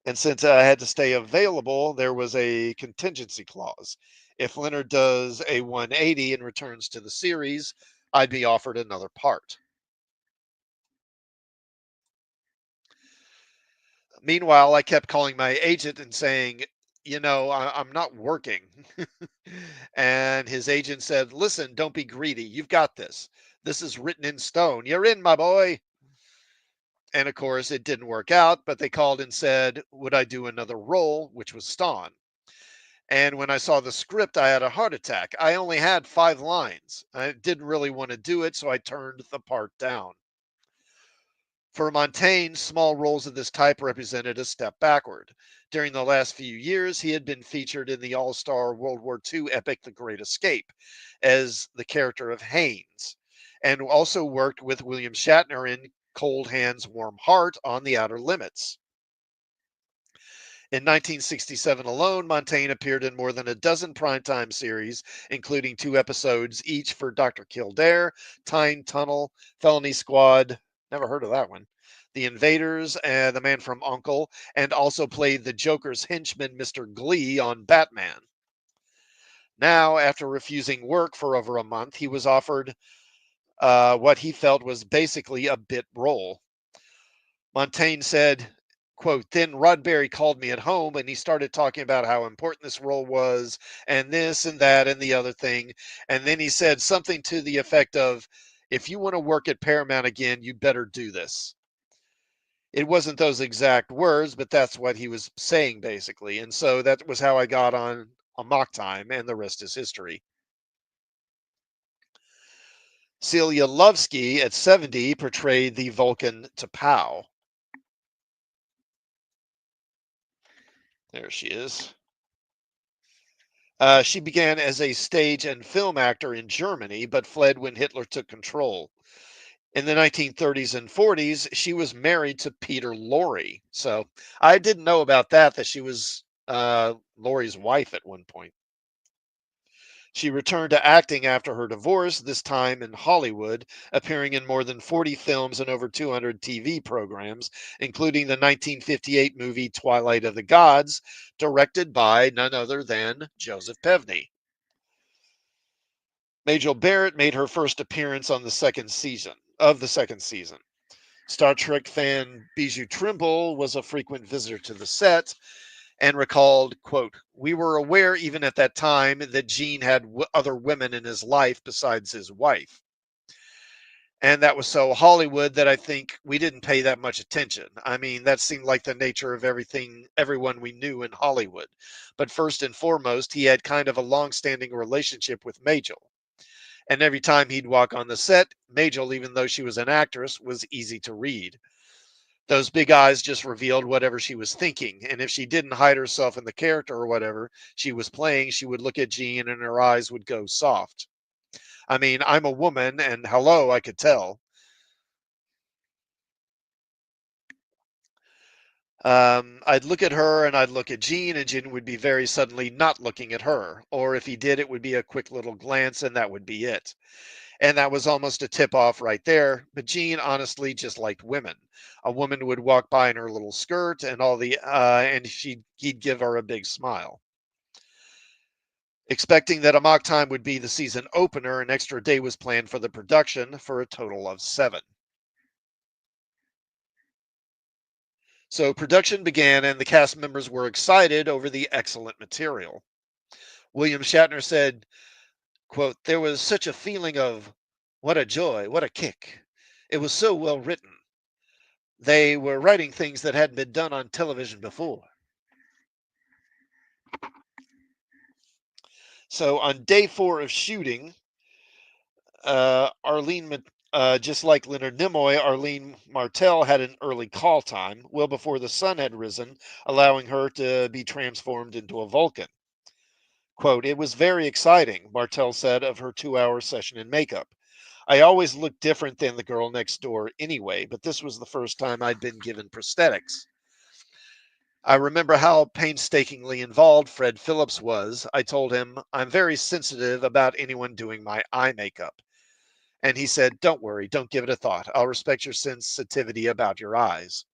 And since I had to stay available, there was a contingency clause. If Leonard does a 180 and returns to the series, I'd be offered another part. Meanwhile, I kept calling my agent and saying, I'm not working. And his agent said, listen, don't be greedy. You've got this. This is written in stone. You're in, my boy. And of course, it didn't work out, but they called and said, would I do another role, which was Stan? And when I saw the script, I had a heart attack. I only had 5 lines. I didn't really want to do it, so I turned the part down. For Montaigne, small roles of this type represented a step backward. During the last few years, he had been featured in the all star World War II epic The Great Escape as the character of Haynes, and also worked with William Shatner in Cold Hands, Warm Heart on The Outer Limits. In 1967 alone, Montaigne appeared in more than a dozen primetime series, including 2 episodes each for Dr. Kildare, Tyne Tunnel, Felony Squad, never heard of that one, The Invaders, and The Man from U.N.C.L.E., and also played the Joker's henchman, Mr. Glee, on Batman. Now, after refusing work for over a month, he was offered what he felt was basically a bit role. Montaigne said, quote, then Roddenberry called me at home and he started talking about how important this role was and this and that and the other thing. And then he said something to the effect of, if you want to work at Paramount again, you better do this. It wasn't those exact words, but that's what he was saying basically. And so that was how I got on Amok Time, and the rest is history. Celia Lovsky at 70 portrayed the Vulcan T'Pau. There she is. She began as a stage and film actor in Germany, but fled when Hitler took control. In the 1930s and 40s, she was married to Peter Lorre. So I didn't know about that she was Lorre's wife at one point. She returned to acting after her divorce, this time in Hollywood, appearing in more than 40 films and over 200 TV programs, including the 1958 movie Twilight of the Gods, directed by none other than Joseph Pevney. Majel Barrett made her first appearance on the second season. Star Trek fan Bijou Trimble was a frequent visitor to the set and recalled, quote, we were aware even at that time that Gene had other women in his life besides his wife. And that was so Hollywood that I think we didn't pay that much attention. I mean, that seemed like the nature of everyone we knew in Hollywood. But first and foremost, he had kind of a long-standing relationship with Majel. And every time he'd walk on the set, Majel, even though she was an actress, was easy to read. Those big eyes just revealed whatever she was thinking. And if she didn't hide herself in the character or whatever she was playing, she would look at Gene and her eyes would go soft. I mean, I'm a woman, and hello, I could tell. I'd look at her and I'd look at Gene, and Gene would be very suddenly not looking at her. Or if he did, it would be a quick little glance, and that would be it. And that was almost a tip off right there. But Jean honestly just liked women. A woman would walk by in her little skirt and and he'd give her a big smile. Expecting that Amok Time would be the season opener, an extra day was planned for the production for a total of 7. So production began and the cast members were excited over the excellent material. William Shatner said, quote, there was such a feeling of what a joy, what a kick. It was so well written. They were writing things that hadn't been done on television before. So on day 4 of shooting, just like Leonard Nimoy, Arlene Martell had an early call time, well before the sun had risen, allowing her to be transformed into a Vulcan. Quote, it was very exciting, Martell said of her 2-hour session in makeup. I always looked different than the girl next door anyway, but this was the first time I'd been given prosthetics. I remember how painstakingly involved Fred Phillips was. I told him, I'm very sensitive about anyone doing my eye makeup. And he said, don't worry, don't give it a thought. I'll respect your sensitivity about your eyes.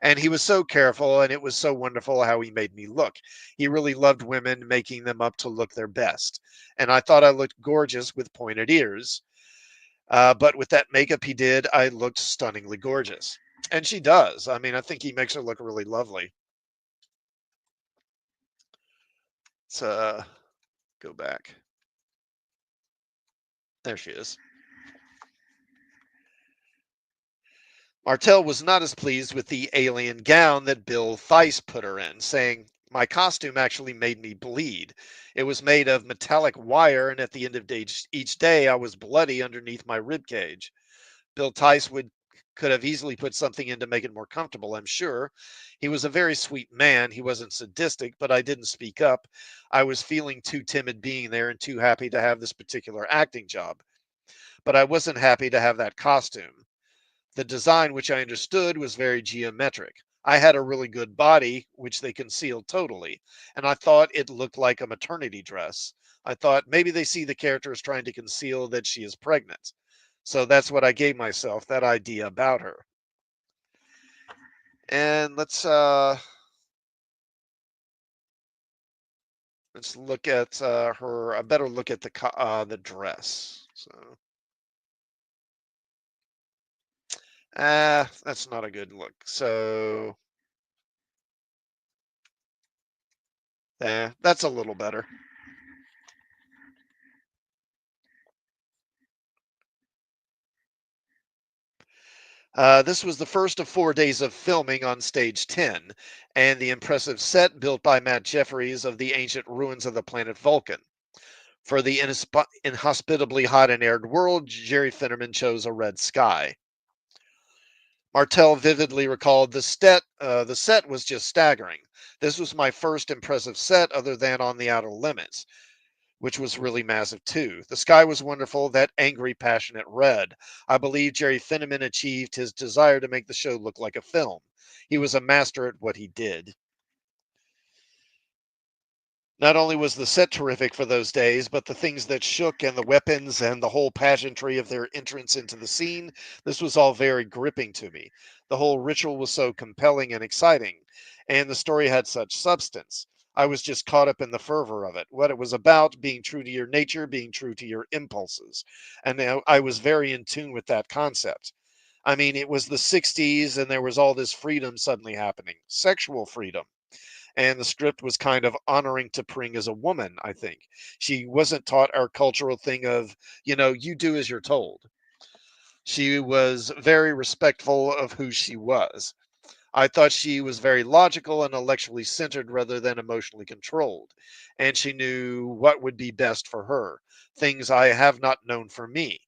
And he was so careful, and it was so wonderful how he made me look. He really loved women, making them up to look their best. And I thought I looked gorgeous with pointed ears. But with that makeup he did, I looked stunningly gorgeous. And she does. I mean, I think he makes her look really lovely. Let's go back. There she is. Martell was not as pleased with the alien gown that Bill Theiss put her in, saying, my costume actually made me bleed. It was made of metallic wire, and at the end of each day, I was bloody underneath my rib cage. Bill Theiss would Could have easily put something in to make it more comfortable, I'm sure. He was a very sweet man. He wasn't sadistic, but I didn't speak up. I was feeling too timid being there and too happy to have this particular acting job. But I wasn't happy to have that costume. The design, which I understood, was very geometric. I had a really good body, which they concealed totally, and I thought it looked like a maternity dress. I thought maybe they see the character as trying to conceal that she is pregnant. So that's what I gave myself, that idea about her. And let's look at her a better look at the dress. So that's not a good look. So that's a little better. This was the first of 4 days of filming on Stage 10, and the impressive set built by Matt Jeffries of the ancient ruins of the planet Vulcan. For the inhospitably hot and arid world, Jerry Finnerman chose a red sky. Martell vividly recalled the set was just staggering. This was my first impressive set other than on the Outer Limits, which was really massive too. The sky was wonderful, that angry, passionate red. I believe Jerry Finneman achieved his desire to make the show look like a film. He was a master at what he did. Not only was the set terrific for those days, but the things that shook and the weapons and the whole pageantry of their entrance into the scene, this was all very gripping to me. The whole ritual was so compelling and exciting, and the story had such substance. I was just caught up in the fervor of it. What it was about, being true to your nature, being true to your impulses. And I was very in tune with that concept. I mean, it was the 60s and there was all this freedom suddenly happening, sexual freedom, and the script was kind of honoring to Pring as a woman, I think. She wasn't taught our cultural thing of, you do as you're told. She was very respectful of who she was. I thought she was very logical and intellectually centered rather than emotionally controlled. And she knew what would be best for her, things I have not known for me.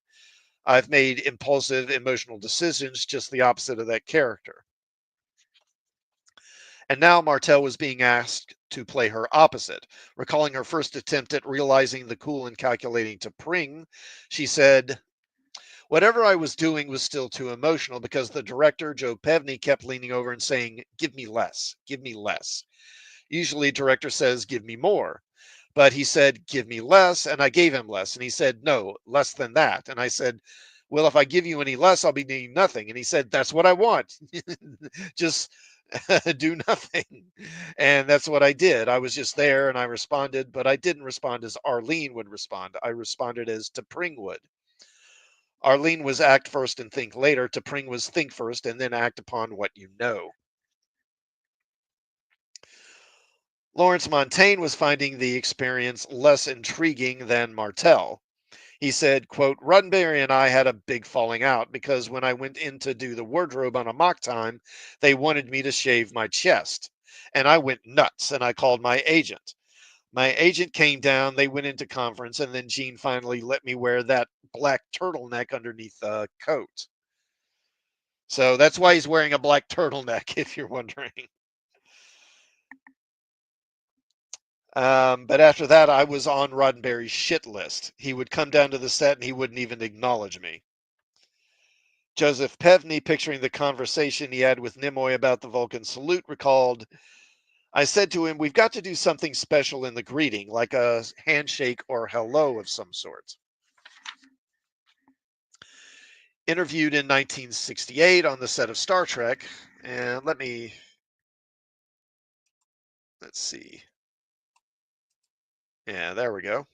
I've made impulsive emotional decisions, just the opposite of that character. And now Martell was being asked to play her opposite. Recalling her first attempt at realizing the cool and calculating to Pring, she said, whatever I was doing was still too emotional because the director, Joe Pevney, kept leaning over and saying, give me less, give me less. Usually, director says, give me more. But he said, give me less, and I gave him less. And he said, no, less than that. And I said, well, if I give you any less, I'll be doing nothing. And he said, that's what I want. Just do nothing. And that's what I did. I was just there and I responded, but I didn't respond as Arlene would respond. I responded as T'Pring would. Arlene was act first and think later. T'Pring was think first and then act upon what you know. Lawrence Montaigne was finding the experience less intriguing than Martell. He said, quote, Roddenberry and I had a big falling out because when I went in to do the wardrobe on Amok time, they wanted me to shave my chest. And I went nuts and I called my agent. My agent came down, they went into conference, and then Gene finally let me wear that black turtleneck underneath the coat. So that's why he's wearing a black turtleneck, if you're wondering. But after that, I was on Roddenberry's shit list. He would come down to the set and he wouldn't even acknowledge me. Joseph Pevney, picturing the conversation he had with Nimoy about the Vulcan salute, recalled, I said to him, we've got to do something special in the greeting, like a handshake or hello of some sort. Interviewed in 1968 on the set of Star Trek, and let's see. Yeah, there we go.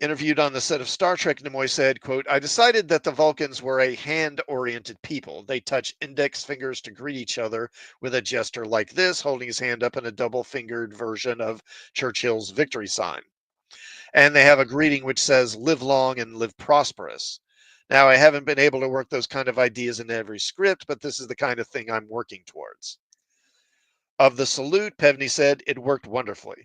Interviewed on the set of Star Trek, Nimoy said, quote, I decided that the Vulcans were a hand-oriented people. They touch index fingers to greet each other with a gesture like this, holding his hand up in a double-fingered version of Churchill's victory sign. And they have a greeting which says, live long and live prosperous. Now, I haven't been able to work those kind of ideas in every script, but this is the kind of thing I'm working towards. Of the salute, Pevney said, it worked wonderfully.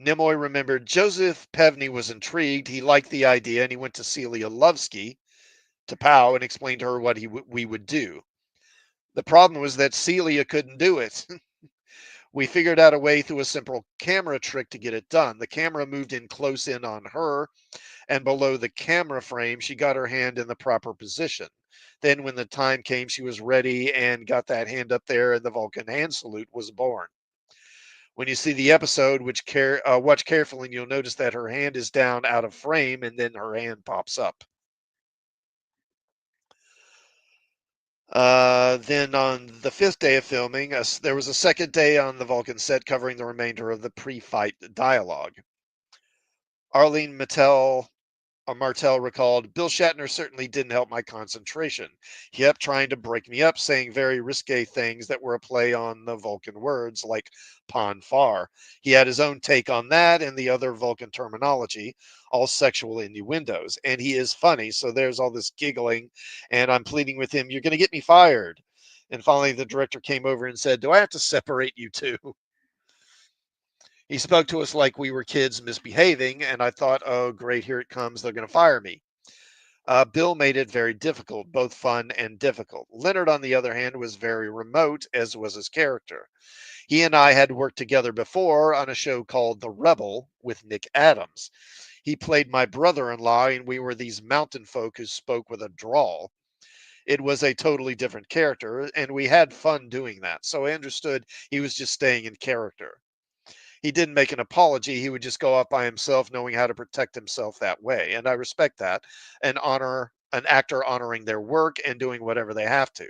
Nimoy remembered Joseph Pevney was intrigued. He liked the idea, and he went to Celia Lovsky, to Pow, and explained to her what we would do. The problem was that Celia couldn't do it. We figured out a way through a simple camera trick to get it done. The camera moved in close in on her, and below the camera frame, she got her hand in the proper position. Then, when the time came, she was ready and got that hand up there, and the Vulcan hand salute was born. When you see the episode, watch carefully, and you'll notice that her hand is down out of frame, and then her hand pops up. Then on the fifth day of filming, there was a second day on the Vulcan set covering the remainder of the pre-fight dialogue. Arlene Martell recalled, Bill Shatner certainly didn't help my concentration. He kept trying to break me up, saying very risque things that were a play on the Vulcan words like pon far. He had his own take on that and the other Vulcan terminology, all sexual innuendos. And he is funny, so there's all this giggling, and I'm pleading with him, you're going to get me fired. And finally, the director came over and said, do I have to separate you two? He spoke to us like we were kids misbehaving, and I thought, oh, great, here it comes. They're going to fire me. Bill made it very difficult, both fun and difficult. Leonard, on the other hand, was very remote, as was his character. He and I had worked together before on a show called The Rebel with Nick Adams. He played my brother-in-law, and we were these mountain folk who spoke with a drawl. It was a totally different character, and we had fun doing that. So I understood he was just staying in character. He didn't make an apology. He would just go out by himself, knowing how to protect himself that way. And I respect that and honor an actor honoring their work and doing whatever they have to.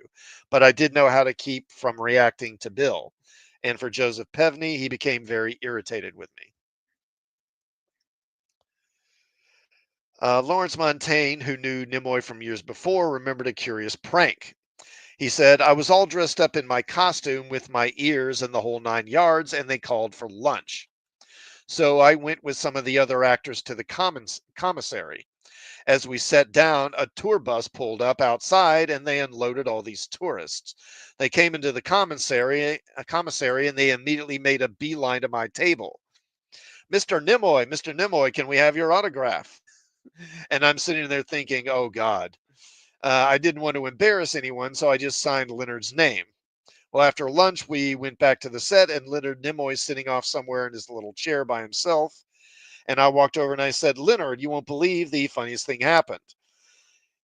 But I did know how to keep from reacting to Bill. And for Joseph Pevney, he became very irritated with me. Lawrence Montaigne, who knew Nimoy from years before, remembered a curious prank. He said, I was all dressed up in my costume with my ears and the whole 9 yards, and they called for lunch. So I went with some of the other actors to the commissary. As we sat down, a tour bus pulled up outside and they unloaded all these tourists. They came into the commissary and they immediately made a beeline to my table. Mr. Nimoy, can we have your autograph? And I'm sitting there thinking, oh God. I didn't want to embarrass anyone, so I just signed Leonard's name. Well, after lunch, we went back to the set, and Leonard Nimoy's sitting off somewhere in his little chair by himself. And I walked over and I said, Leonard, you won't believe the funniest thing happened.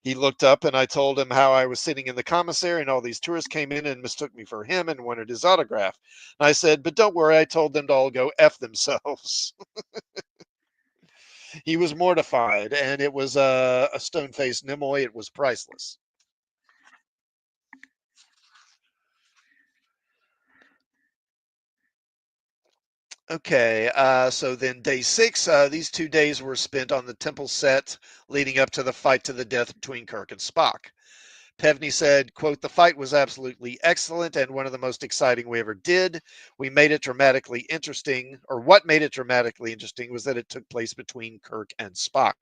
He looked up and I told him how I was sitting in the commissary and all these tourists came in and mistook me for him and wanted his autograph. And I said, but don't worry, I told them to all go F themselves. He was mortified, and it was a stone-faced Nimoy. It was priceless. Okay, so then day six, these 2 days were spent on the temple set leading up to the fight to the death between Kirk and Spock. Pevney said, quote, the fight was absolutely excellent and one of the most exciting we ever did. We made it dramatically interesting, or what made it dramatically interesting was that it took place between Kirk and Spock.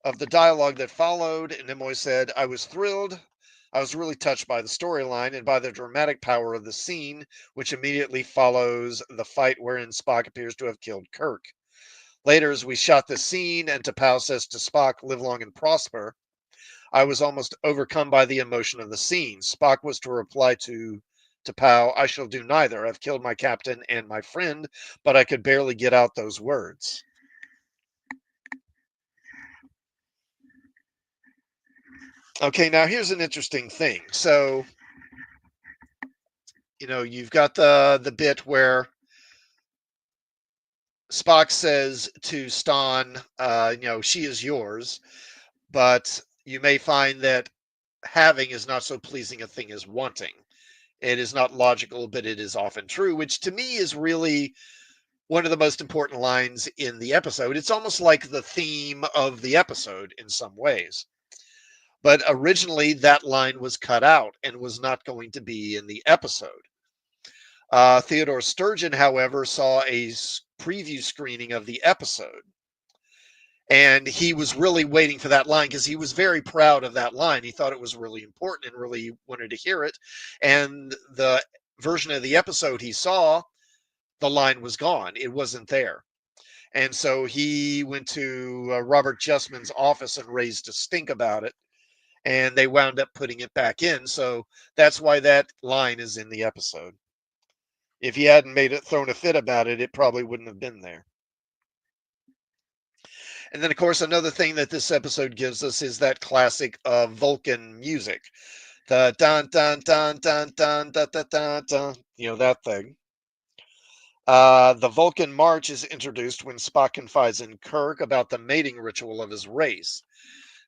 Of the dialogue that followed, Nimoy said, I was thrilled. I was really touched by the storyline and by the dramatic power of the scene, which immediately follows the fight wherein Spock appears to have killed Kirk. Later, as we shot the scene, and T'Pau says to Spock, live long and prosper, I was almost overcome by the emotion of the scene. Spock was to reply to T'Pau, I shall do neither. I've killed my captain and my friend, but I could barely get out those words. Okay, now here's an interesting thing. So, you've got the bit where Spock says to Stan, she is yours, but you may find that having is not so pleasing a thing as wanting. It is not logical, but it is often true, which to me is really one of the most important lines in the episode. It's almost like the theme of the episode in some ways. But originally, that line was cut out and was not going to be in the episode. Theodore Sturgeon, however, saw a preview screening of the episode. And he was really waiting for that line because he was very proud of that line. He thought it was really important and really wanted to hear it. And the version of the episode he saw the line was gone. It wasn't there. And so he went to Robert Justman's office and raised a stink about it. And they wound up putting it back in. So that's why that line is in the episode. If he hadn't made it thrown a fit about it, it probably wouldn't have been there. And then, of course, another thing that this episode gives us is that classic Vulcan music. The dun dun dun dun dun dun dun dun dun. You know that thing. The Vulcan march is introduced when Spock confides in Kirk about the mating ritual of his race.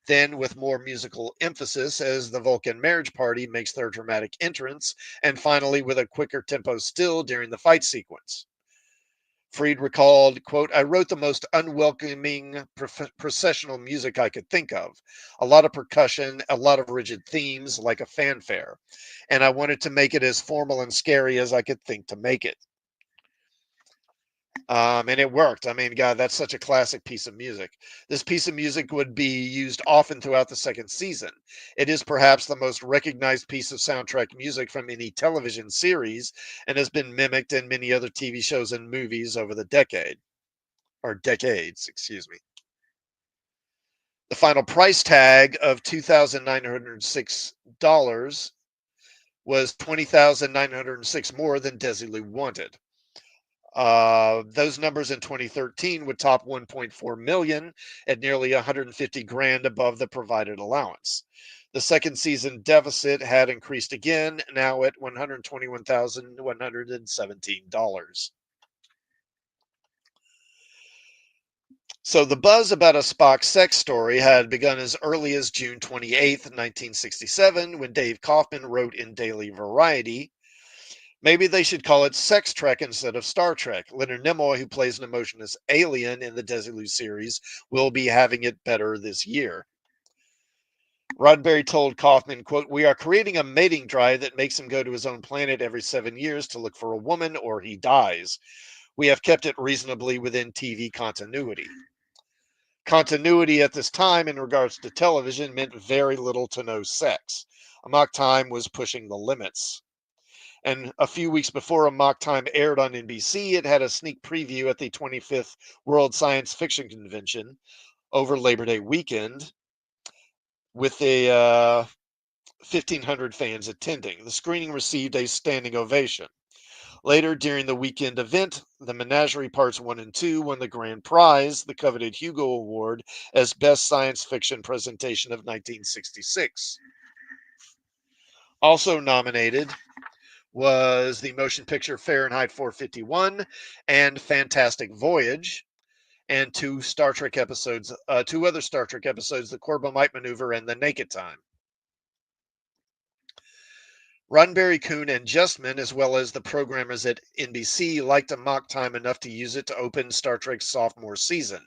Then, with more musical emphasis, as the Vulcan marriage party makes their dramatic entrance, and finally with a quicker tempo still during the fight sequence. Freed recalled, quote, I wrote the most unwelcoming processional music I could think of. A lot of percussion, a lot of rigid themes, like a fanfare. And I wanted to make it as formal and scary as I could think to make it. And it worked. I mean, God, that's such a classic piece of music. This piece of music would be used often throughout the second season. It is perhaps the most recognized piece of soundtrack music from any television series and has been mimicked in many other TV shows and movies over the decades, excuse me. The final price tag of $2,906 was 20,906 more than Desilu wanted. Those numbers in 2013 would top 1.4 million at nearly 150 grand above the provided allowance. The second season deficit had increased again, now at $121,117. So the buzz about a Spock sex story had begun as early as June 28th, 1967, when Dave Kaufman wrote in Daily Variety, maybe they should call it Sex Trek instead of Star Trek. Leonard Nimoy, who plays an emotionless alien in the Desilu series, will be having it better this year. Roddenberry told Kaufman, quote, we are creating a mating drive that makes him go to his own planet every 7 years to look for a woman or he dies. We have kept it reasonably within TV continuity. Continuity at this time in regards to television meant very little to no sex. Amok Time was pushing the limits. And a few weeks before Amok Time aired on NBC, it had a sneak preview at the 25th World Science Fiction Convention over Labor Day weekend with a 1,500 fans attending. The screening received a standing ovation. Later, during the weekend event, the Menagerie Parts 1 and 2 won the grand prize, the coveted Hugo Award, as Best Science Fiction Presentation of 1966. Also nominated was the motion picture Fahrenheit 451 and Fantastic Voyage, and two other Star Trek episodes, The Corbomite Maneuver and The Naked Time. Roddenberry, Kuhn, and Justman, as well as the programmers at NBC, liked Amok Time enough to use it to open Star Trek's sophomore season.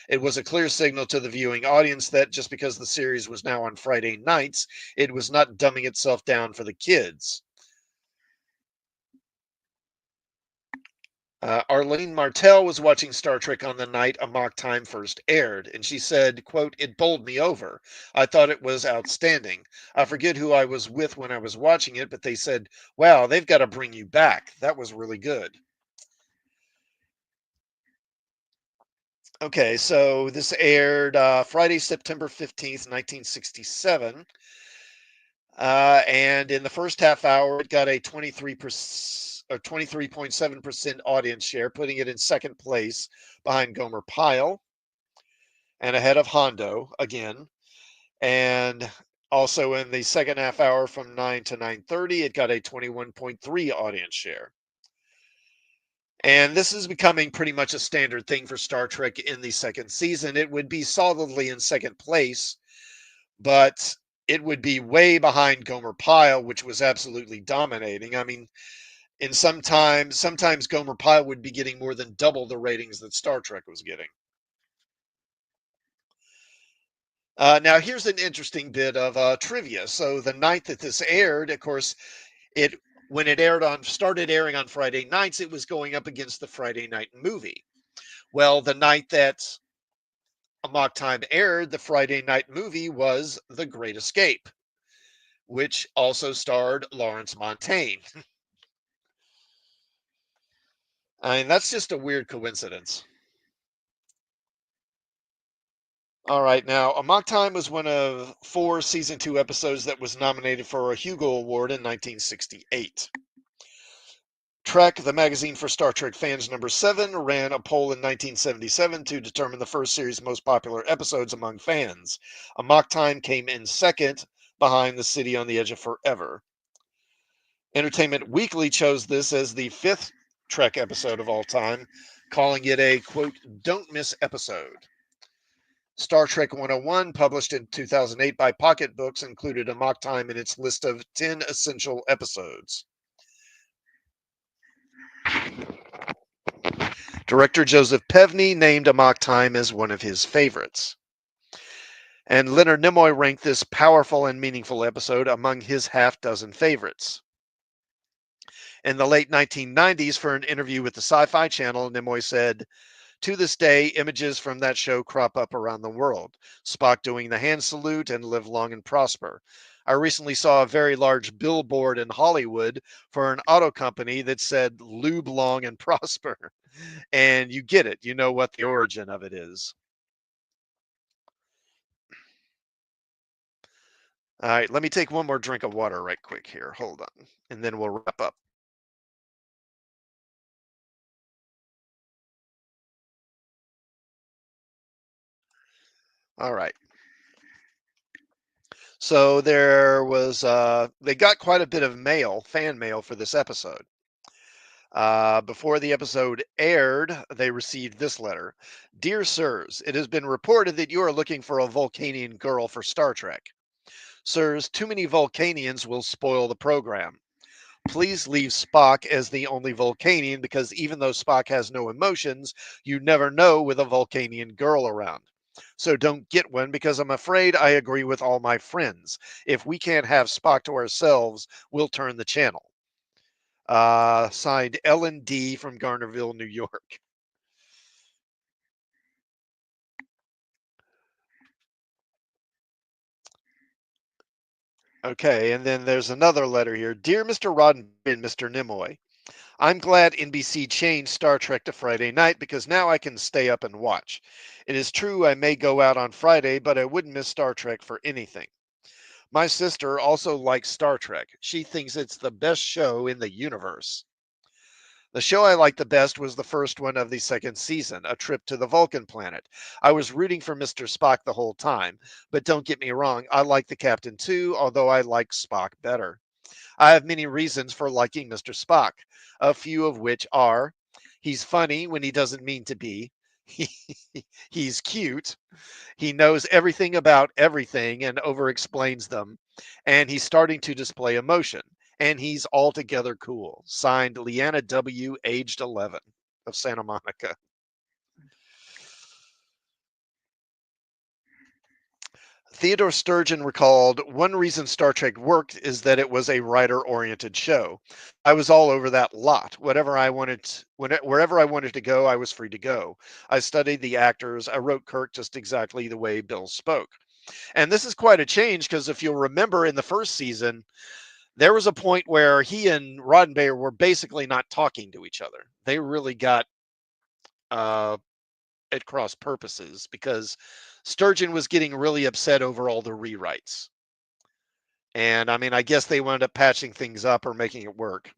It was a clear signal to the viewing audience that just because the series was now on Friday nights, it was not dumbing itself down for the kids. Arlene Martell was watching Star Trek on the night Amok Time first aired, and she said, quote, it bowled me over. I thought it was outstanding. I forget who I was with when I was watching it, but they said, wow, they've got to bring you back. That was really good. Okay, so this aired Friday, September 15th, 1967. And in the first half hour, it got a 23% or 23.7% audience share, putting it in second place behind Gomer Pyle and ahead of Hondo again. And also in the second half hour from 9 to 9:30, it got a 21.3 audience share. And this is becoming pretty much a standard thing for Star Trek in the second season. It would be solidly in second place, but it would be way behind Gomer Pyle, which was absolutely dominating. I mean, in sometimes Gomer Pyle would be getting more than double the ratings that Star Trek was getting. Now, here's an interesting bit of trivia. So, the night that this aired, of course, it when it started airing on Friday nights, it was going up against the Friday night movie. Well, the night that Amok Time aired, the Friday night movie was The Great Escape, which also starred Lawrence Montaigne. I mean, that's just a weird coincidence. All right, now Amok Time was one of four season two episodes that was nominated for a Hugo Award in 1968. Trek, the magazine for Star Trek fans, number 7, ran a poll in 1977 to determine the first series' most popular episodes among fans. Amok Time came in second, behind The City on the Edge of Forever. Entertainment Weekly chose this as the fifth Trek episode of all time, calling it a, quote, don't miss episode. Star Trek 101, published in 2008 by Pocket Books, included Amok Time in its list of 10 essential episodes. Director Joseph Pevney named Amok Time as one of his favorites. And Leonard Nimoy ranked this powerful and meaningful episode among his half dozen favorites. In the late 1990s, for an interview with the Sci Fi Channel, Nimoy said, to this day, images from that show crop up around the world. Spock doing the hand salute and live long and prosper. I recently saw a very large billboard in Hollywood for an auto company that said lube long and prosper. And you get it. You know what the origin of it is. All right, let me take one more drink of water right quick here. Hold on. And then we'll wrap up. All right. So there was, they got quite a bit of mail, fan mail for this episode. Before the episode aired, they received this letter. Dear Sirs, it has been reported that you are looking for a Vulcanian girl for Star Trek. Sirs, too many Vulcanians will spoil the program. Please leave Spock as the only Vulcanian because even though Spock has no emotions, you never know with a Vulcanian girl around. So don't get one because I'm afraid I agree with all my friends. If we can't have Spock to ourselves, we'll turn the channel. Signed Ellen D. from Garnerville, New York. Okay, and then there's another letter here. Dear Mr. Roddenberry and Mr. Nimoy, I'm glad NBC changed Star Trek to Friday night because now I can stay up and watch. It is true I may go out on Friday, but I wouldn't miss Star Trek for anything. My sister also likes Star Trek. She thinks it's the best show in the universe. The show I liked the best was the first one of the second season, A Trip to the Vulcan Planet. I was rooting for Mr. Spock the whole time, but don't get me wrong, I like the captain too, although I like Spock better. I have many reasons for liking Mr. Spock, a few of which are he's funny when he doesn't mean to be, he's cute, he knows everything about everything and over explains them, and he's starting to display emotion, and he's altogether cool. Signed, Leanna W., aged 11, of Santa Monica. Theodore Sturgeon recalled, one reason Star Trek worked is that it was a writer oriented show. I was all over that lot. Wherever I wanted to go, I was free to go. I studied the actors. I wrote Kirk just exactly the way Bill spoke. And this is quite a change because if you'll remember in the first season, there was a point where he and Roddenberry were basically not talking to each other. They really got uh, at cross purposes because Sturgeon was getting really upset over all the rewrites. And I mean, I guess they wound up patching things up or making it work.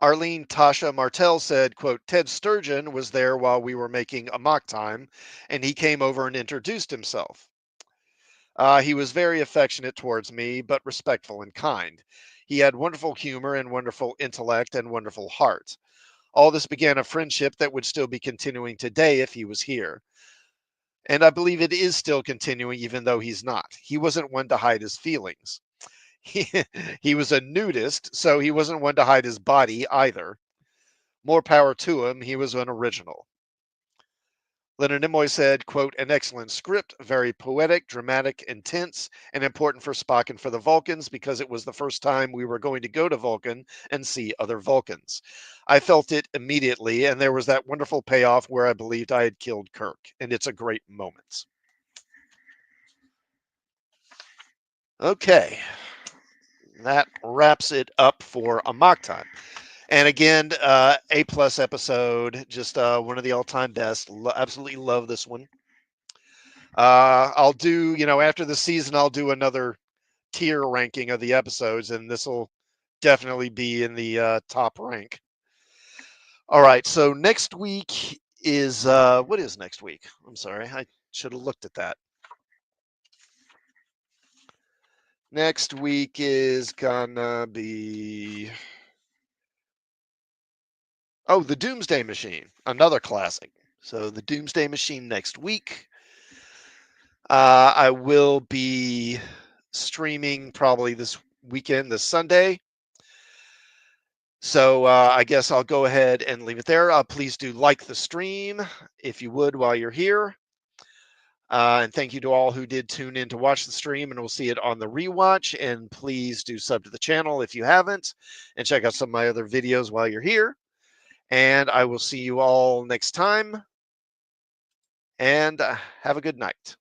Arlene Tasha Martell said, quote, Ted Sturgeon was there while we were making Amok Time, and he came over and introduced himself. He was very affectionate towards me, but respectful and kind. He had wonderful humor and wonderful intellect and wonderful heart. All this began a friendship that would still be continuing today if he was here. And I believe it is still continuing, even though he's not. He wasn't one to hide his feelings. He, he was a nudist, so he wasn't one to hide his body either. More power to him. He was an original. Leonard Nimoy said, quote, an excellent script, very poetic, dramatic, intense, and important for Spock and for the Vulcans because it was the first time we were going to go to Vulcan and see other Vulcans. I felt it immediately, and there was that wonderful payoff where I believed I had killed Kirk, and it's a great moment. Okay, that wraps it up for Amok Time. And again, A+ episode, just one of the all-time best. Absolutely love this one. I'll do, after the season, I'll do another tier ranking of the episodes, and this will definitely be in the top rank. All right, so next week is what is next week? I'm sorry, I should have looked at that. Next week is gonna be the Doomsday Machine, another classic. So the Doomsday Machine next week. I will be streaming probably this weekend, this Sunday. So I guess I'll go ahead and leave it there. Please do like the stream if you would while you're here. And thank you to all who did tune in to watch the stream, and we'll see it on the rewatch. And please do sub to the channel if you haven't, and check out some of my other videos while you're here. And I will see you all next time. And have a good night.